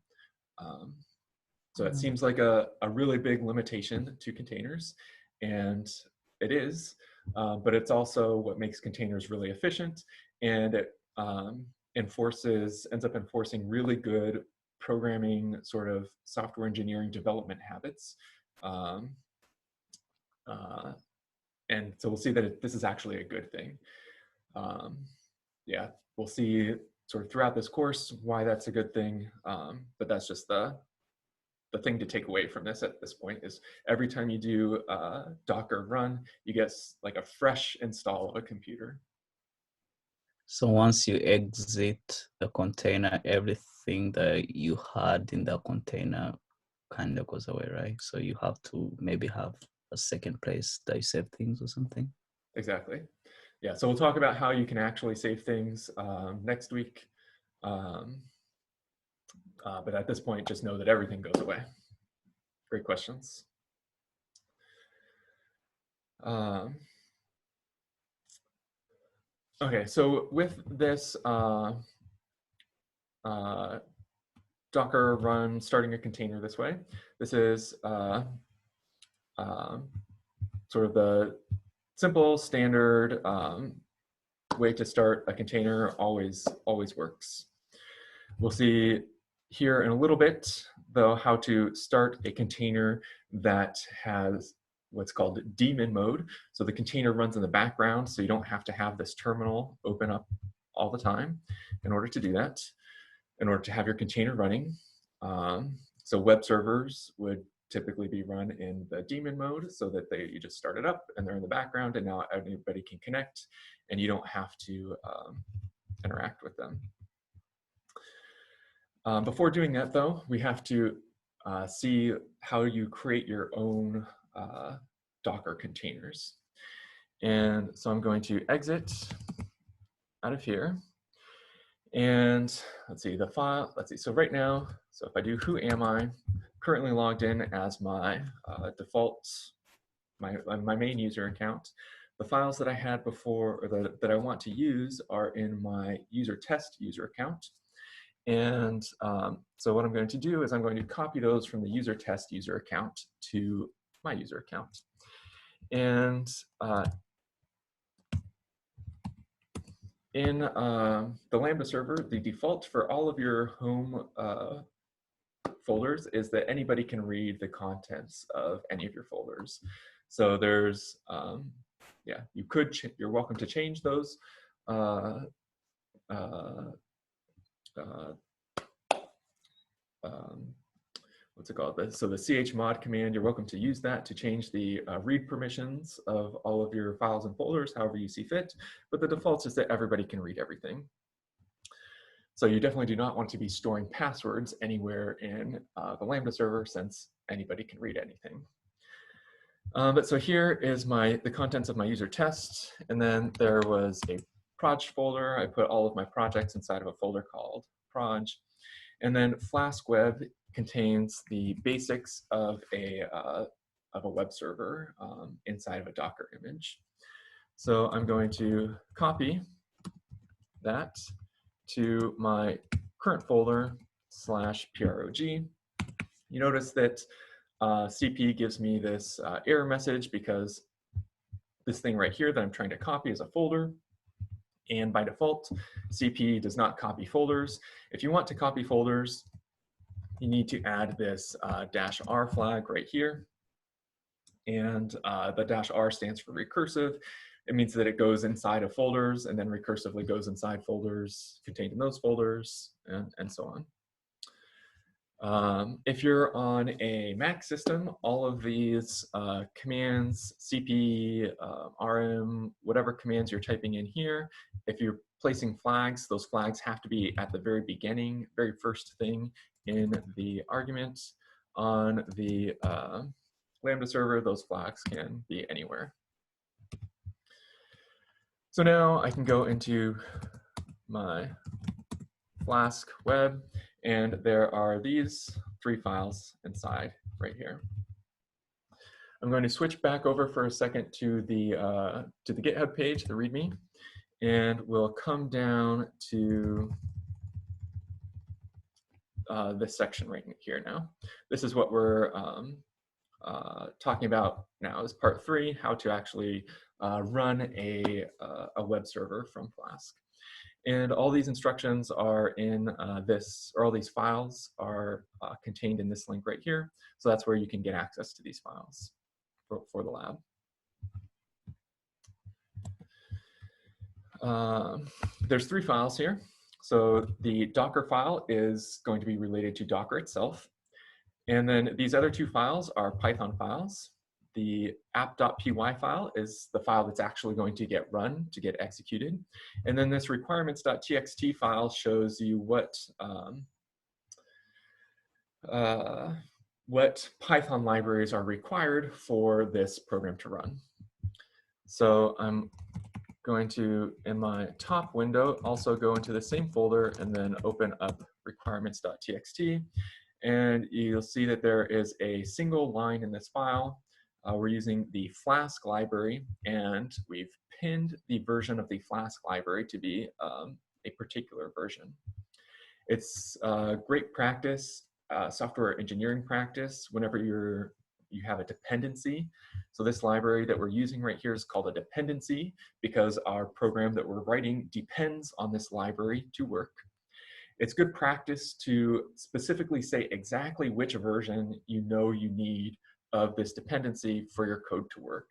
So it seems like a really big limitation to containers, and it is, but it's also what makes containers really efficient, and it ends up enforcing really good programming, sort of software engineering development habits. And so we'll see that this is actually a good thing. Yeah, we'll see sort of throughout this course why that's a good thing, but that's just the thing to take away from this at this point is every time you do Docker run, you get like a fresh install of a computer. So once you exit the container, everything that you had in the container kind of goes away, right? So you have to maybe have a second place that you save things or something. Exactly. Yeah, so we'll talk about how you can actually save things next week. But at this point, just know that everything goes away. Great questions. Okay, so with this Docker run starting a container this way, this is sort of the simple standard way to start a container, always works. We'll see here in a little bit, though, how to start a container that has what's called daemon mode. So the container runs in the background, so you don't have to have this terminal open up all the time in order to do that, in order to have your container running. So web servers would typically be run in the daemon mode so that you just start it up and they're in the background and now anybody can connect and you don't have to interact with them. Before doing that though, we have to see how you create your own Docker containers. And so I'm going to exit out of here. And let's see the file, so right now, so if I do who am I, currently logged in as my default, my main user account. The files that I had before, or that I want to use are in my user test user account. And so what I'm going to do is I'm going to copy those from the user test user account to my user account. And in the Lambda server, the default for all of your home folders is that anybody can read the contents of any of your folders. So there's, yeah, you're welcome to change those. What's it called? So the chmod command, you're welcome to use that to change the read permissions of all of your files and folders, however you see fit. But the default is that everybody can read everything. So you definitely do not want to be storing passwords anywhere in the Lambda server, since anybody can read anything. But so here is the contents of my user test, and then there was a proj folder. I put all of my projects inside of a folder called proj, and then Flask Web contains the basics of a web server inside of a Docker image. So I'm going to copy that to my current folder /prog. You notice that CP gives me this error message because this thing right here that I'm trying to copy is a folder. And by default, CP does not copy folders. If you want to copy folders, you need to add this -r flag right here. And the -r stands for recursive. it means that it goes inside of folders and then recursively goes inside folders contained in those folders, and so on. If you're on a Mac system, all of these commands, CP, RM, whatever commands you're typing in here, if you're placing flags, those flags have to be at the very beginning, very first thing in the argument. On the Lambda server, those flags can be anywhere. So now I can go into my Flask web, and there are these 3 files inside right here. I'm going to switch back over for a second to the GitHub page, the README, and we'll come down to this section right here now. This is what we're talking about now is part 3, how to actually run a web server from Flask. And all these instructions are in this, or all these files are contained in this link right here. So that's where you can get access to these files for the lab. There's 3 files here. So the Docker file is going to be related to Docker itself. And then these other 2 files are Python files. The app.py file is the file that's actually going to get run, to get executed. And then this requirements.txt file shows you what Python libraries are required for this program to run. So I'm going to, in my top window, also go into the same folder and then open up requirements.txt. And you'll see that there is a single line in this file. We're using the Flask library, and we've pinned the version of the Flask library to be a particular version. It's great practice, software engineering practice, whenever you have a dependency. So this library that we're using right here is called a dependency because our program that we're writing depends on this library to work. It's good practice to specifically say exactly which version you need of this dependency for your code to work.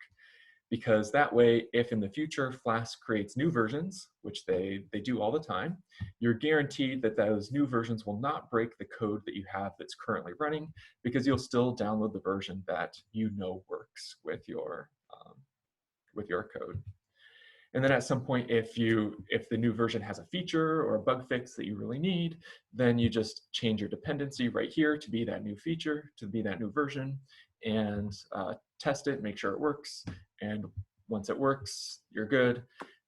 Because that way, if in the future Flask creates new versions, which they do all the time, you're guaranteed that those new versions will not break the code that you have that's currently running, because you'll still download the version that you know works with your code. And then at some point, if the new version has a feature or a bug fix that you really need, then you just change your dependency right here to be that new feature, to be that new version, and test it, make sure it works. And once it works, you're good.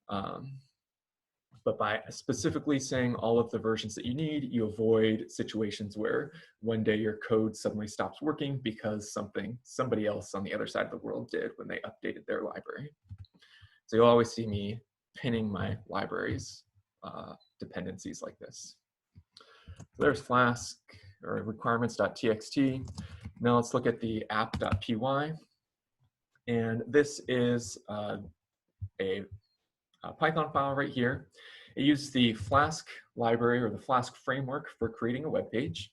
But by specifically saying all of the versions that you need, you avoid situations where one day your code suddenly stops working because somebody else on the other side of the world did when they updated their library. So you'll always see me pinning my libraries dependencies like this. So there's Flask, or requirements.txt. Now let's look at the app.py. And this is a Python file right here. It uses the Flask library, or the Flask framework, for creating a web page.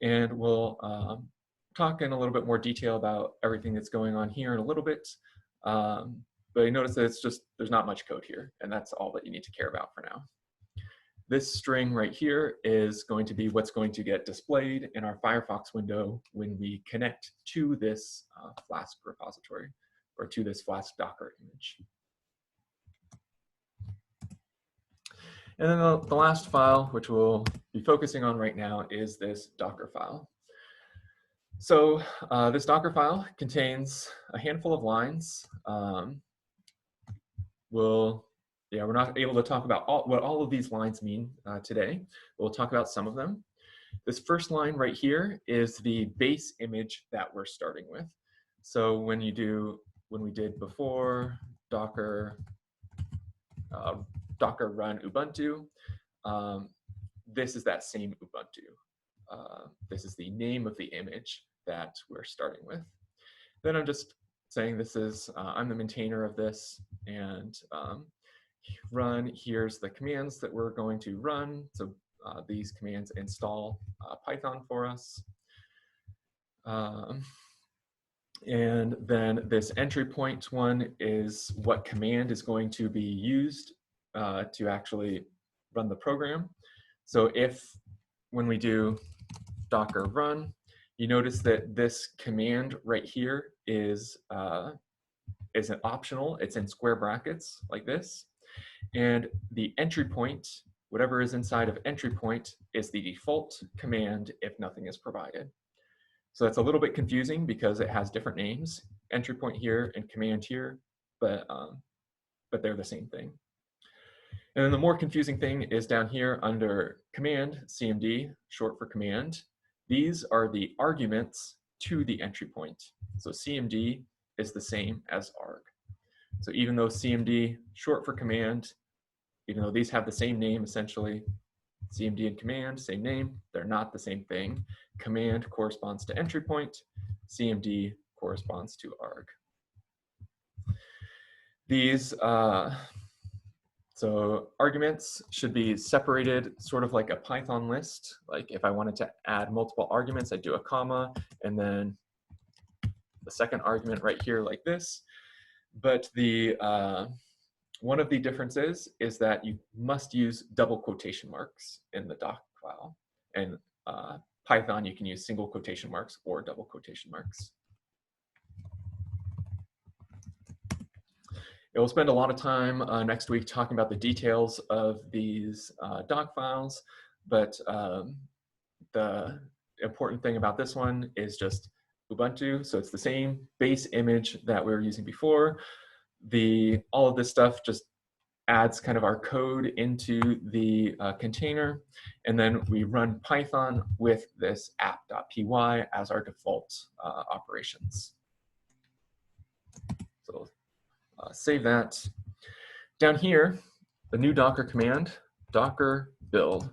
And we'll talk in a little bit more detail about everything that's going on here in a little bit. But you notice that there's not much code here, and that's all that you need to care about for now. This string right here is going to be what's going to get displayed in our Firefox window when we connect to this Flask repository, or to this Flask Docker image. And then the last file, which we'll be focusing on right now, is this Docker file. So this Docker file contains a handful of lines. We're not able to talk about what all of these lines mean today. We'll talk about some of them. This first line right here is the base image that we're starting with. So when we did before Docker run Ubuntu, this is that same Ubuntu. This is the name of the image that we're starting with. Then I'm just saying this is, I'm the maintainer of this, and run, here's the commands that we're going to run. So these commands install Python for us. And then this entry point one is what command is going to be used to actually run the program. So if when we do docker run, you notice that this command right here is an optional. It's in square brackets like this. And the entry point, whatever is inside of entry point, is the default command if nothing is provided. So that's a little bit confusing because it has different names, entry point here and command here, but they're the same thing. And then the more confusing thing is down here under command, CMD, short for command. These are the arguments to the entry point. So CMD is the same as arg. So even though CMD, short for command, even though these have the same name essentially, CMD and command, same name, they're not the same thing. Command corresponds to entry point, CMD corresponds to arg. These, so arguments should be separated sort of like a Python list. Like if I wanted to add multiple arguments, I'd do a comma and then the second argument right here like this. But the one of the differences is that you must use double quotation marks in the doc file. And Python, you can use single quotation marks or double quotation marks. We'll spend a lot of time next week talking about the details of these doc files, but the important thing about this one is just Ubuntu. So it's the same base image that we were using before. All of this stuff just adds kind of our code into the container, and then we run Python with this app.py as our default operations. So save that. Down here, the new Docker command, docker build.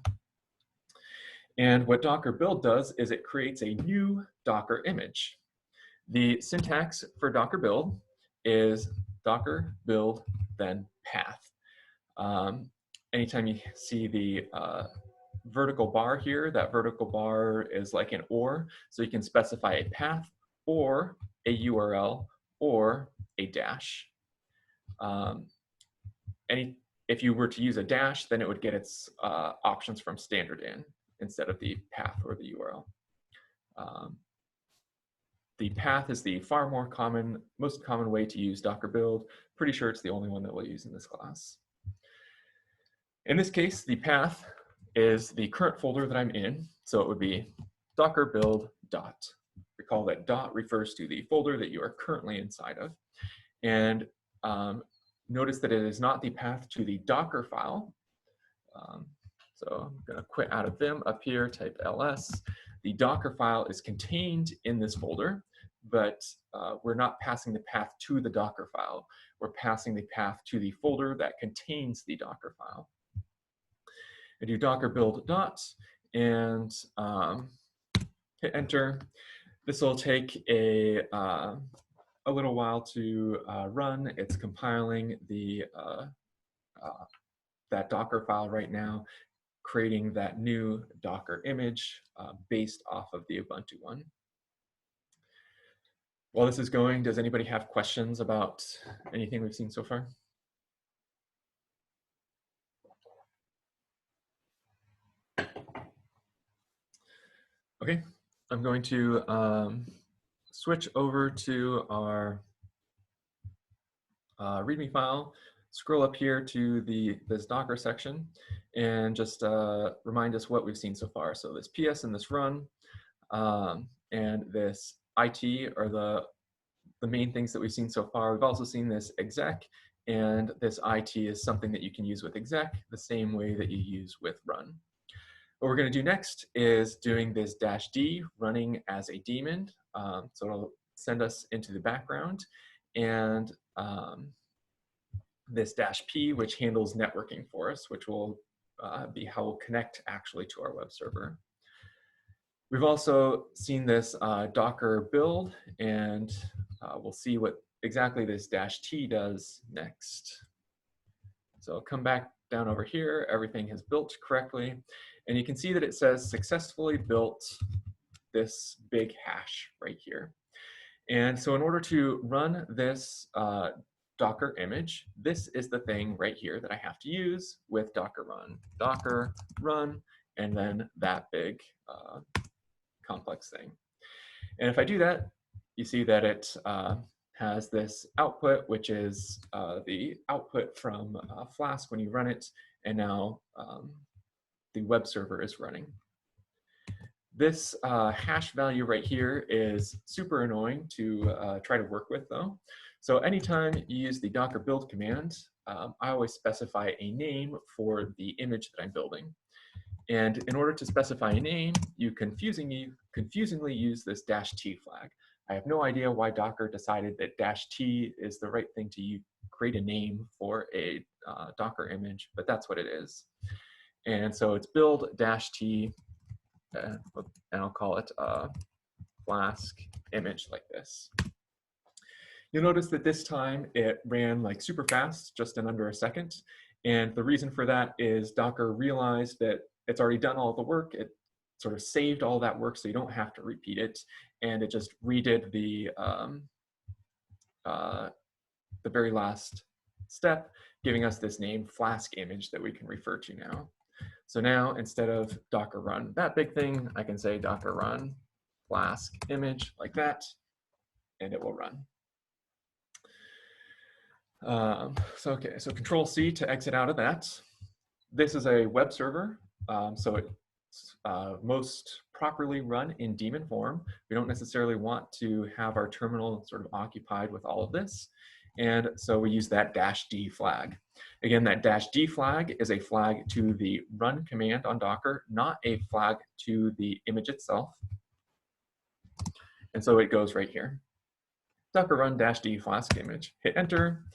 And what docker build does is it creates a new Docker image. The syntax for docker build is docker build then path. Anytime you see the vertical bar here, that vertical bar is like an or, so you can specify a path or a URL or a dash. If you were to use a dash, then it would get its options from standard in instead of the path or the URL. The path is the far more common, most common way to use Docker build. Pretty sure it's the only one that we'll use in this class. In this case, the path is the current folder that I'm in. So it would be docker build dot. Recall that dot refers to the folder that you are currently inside of. And notice that it is not the path to the Docker file. So I'm going to quit out of Vim up here, type ls. The Docker file is contained in this folder, but we're not passing the path to the Docker file. We're passing the path to the folder that contains the Docker file. I do docker build dot and hit enter. This will take a little while to run. It's compiling that Docker file right now, creating that new Docker image based off of the Ubuntu one. While this is going, does anybody have questions about anything we've seen so far? Okay, I'm going to switch over to our README file, scroll up here to this Docker section, and just remind us what we've seen so far. So this PS and this run and this IT are the main things that we've seen so far. We've also seen this exec, and this IT is something that you can use with exec the same way that you use with run. What we're going to do next is doing this -d running as a daemon. So it'll send us into the background, and this -p, which handles networking for us, which will be how we'll connect actually to our web server. We've also seen this Docker build, and we'll see what exactly this -t does next. So come back down over here. Everything has built correctly. And you can see that it says successfully built this big hash right here. And so in order to run this Docker image, this is the thing right here that I have to use with Docker run, and then that big complex thing. And if I do that, you see that it has this output, which is the output from Flask when you run it, and now the web server is running. This hash value right here is super annoying to try to work with though. So anytime you use the docker build command, I always specify a name for the image that I'm building. And in order to specify a name, you confusingly use this -t flag. I have no idea why Docker decided that -t is the right thing to create a name for a Docker image, but that's what it is. And so it's build -t, and I'll call it Flask image like this. You'll notice that this time it ran like super fast, just in under a second. And the reason for that is Docker realized that it's already done all the work. It sort of saved all that work so you don't have to repeat it. And it just redid the very last step, giving us this name Flask image that we can refer to now. So now instead of Docker run that big thing, I can say Docker run Flask image like that, and it will run. Okay, so Control C to exit out of that. This is a web server, so it's most properly run in daemon form. We don't necessarily want to have our terminal sort of occupied with all of this. And so we use that -d flag. Again, that -d flag is a flag to the run command on Docker, not a flag to the image itself. And so it goes right here. Docker run -d Flask image. Hit enter.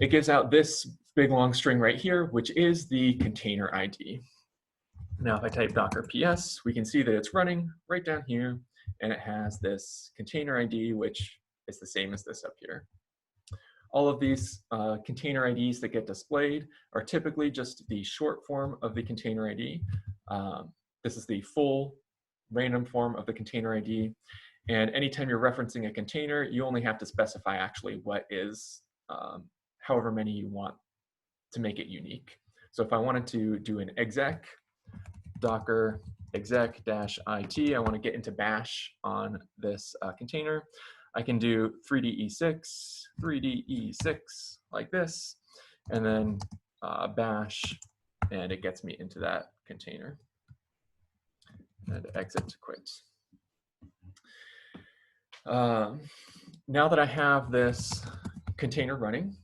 It gives out this big long string right here, which is the container ID. Now, if I type Docker PS, we can see that it's running right down here, and it has this container ID, which is the same as this up here. All of these container IDs that get displayed are typically just the short form of the container ID. This is the full random form of the container ID. And anytime you're referencing a container, you only have to specify actually what is however many you want to make it unique. So if I wanted to do an exec, Docker exec -it, I want to get into bash on this container, I can do 3DE6 like this, and then bash, and it gets me into that container. And exit to quit. Now that I have this container running,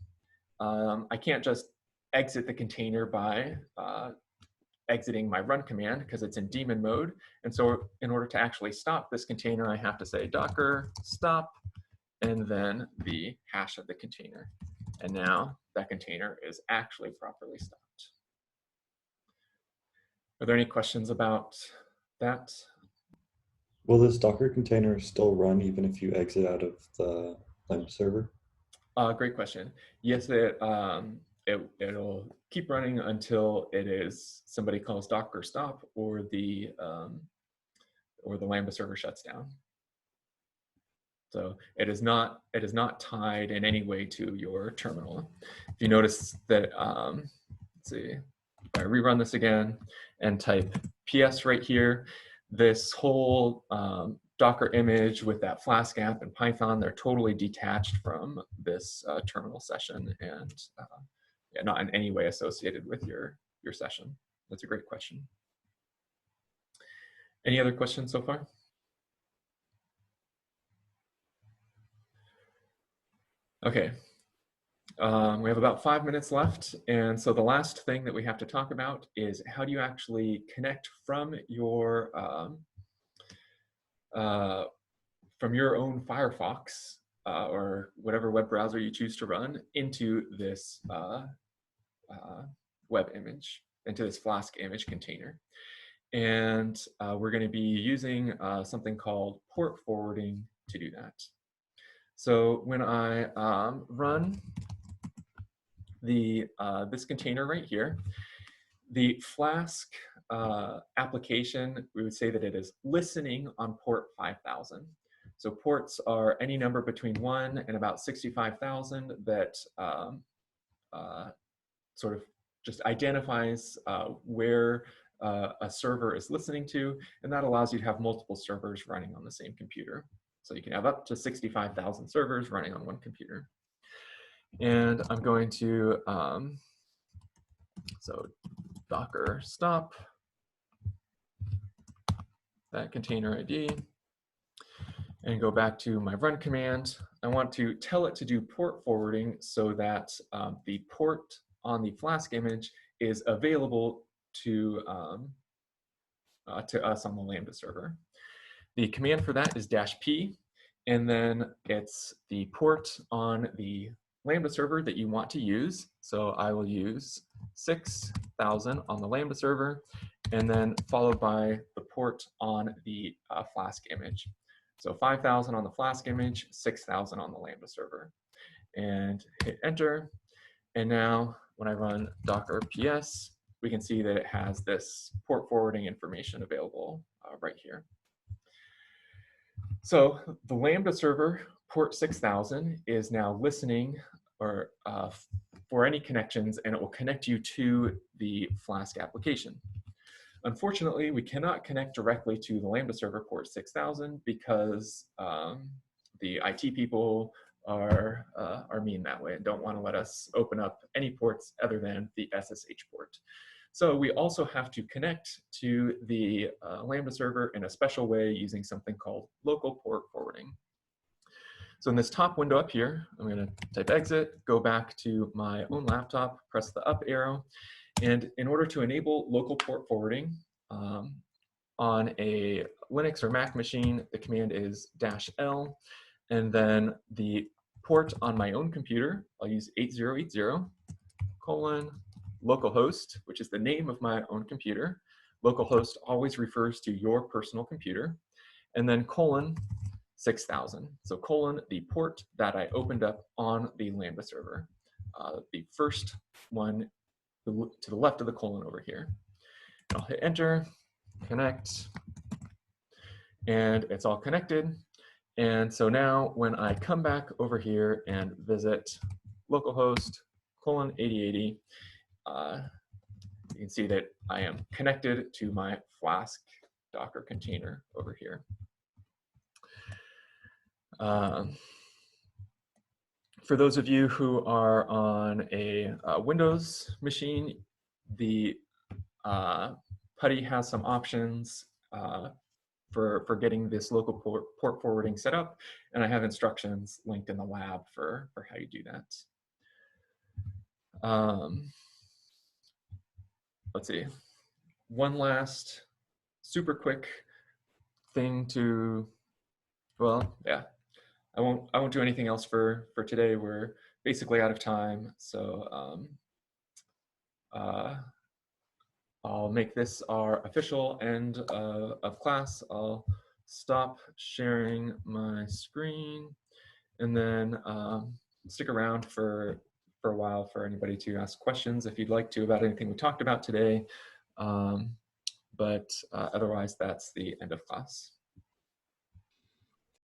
I can't just exit the container by exiting my run command because it's in daemon mode. And so in order to actually stop this container, I have to say Docker stop, and then the hash of the container. And now that container is actually properly stopped. Are there any questions about that? Will this Docker container still run even if you exit out of the Lambda server? Great question. Yes, it'll keep running until it is somebody calls Docker stop or the Lambda server shuts down. So it is not tied in any way to your terminal. If you notice that, let's see, if I rerun this again and type PS right here, this whole Docker image with that Flask app and Python, they're totally detached from this terminal session and yeah, not in any way associated with your session. That's a great question. Any other questions so far? Okay, we have about 5 minutes left. And so the last thing that we have to talk about is how do you actually connect from your own Firefox or whatever web browser you choose to run into this web image, into this Flask image container. And we're going to be using something called port forwarding to do that. So when I run this container right here, the Flask application, we would say that it is listening on port 5000. So ports are any number between 1 and about 65,000 that sort of just identifies where a server is listening to, and that allows you to have multiple servers running on the same computer. So you can have up to 65,000 servers running on one computer. And I'm going to, so Docker stop that container ID and go back to my run command. I want to tell it to do port forwarding so that the port on the Flask image is available to us on the Lambda server. The command for that is -p, and then it's the port on the Lambda server that you want to use. So I will use 6,000 on the Lambda server, and then followed by the port on the Flask image. So 5,000 on the Flask image, 6,000 on the Lambda server. And hit enter. And now when I run docker ps, we can see that it has this port forwarding information available right here. So the Lambda server, port 6,000, is now listening or for any connections, and it will connect you to the Flask application. Unfortunately, we cannot connect directly to the Lambda server port 6,000 because the IT people are mean that way and don't want to let us open up any ports other than the SSH port. So we also have to connect to the Lambda server in a special way using something called local port forwarding. So in this top window up here, I'm going to type exit, go back to my own laptop, press the up arrow, and in order to enable local port forwarding on a Linux or Mac machine, the command is -L, and then the port on my own computer, I'll use 8080 : localhost, which is the name of my own computer. Localhost always refers to your personal computer, and then :6,000. So the port that I opened up on the Lambda server, the first one to the left of the colon over here. I'll hit enter, connect, and it's all connected. And so now when I come back over here and visit localhost :8080, you can see that I am connected to my Flask Docker container over here. For those of you who are on a Windows machine, the PuTTY has some options for getting this local port forwarding set up, and I have instructions linked in the lab for how you do that. Let's see, one last super quick thing to, well, yeah, I won't do anything else for today. We're basically out of time, so I'll make this our official end of class. I'll stop sharing my screen, and then stick around for a while for anybody to ask questions if you'd like to about anything we talked about today. But otherwise, that's the end of class.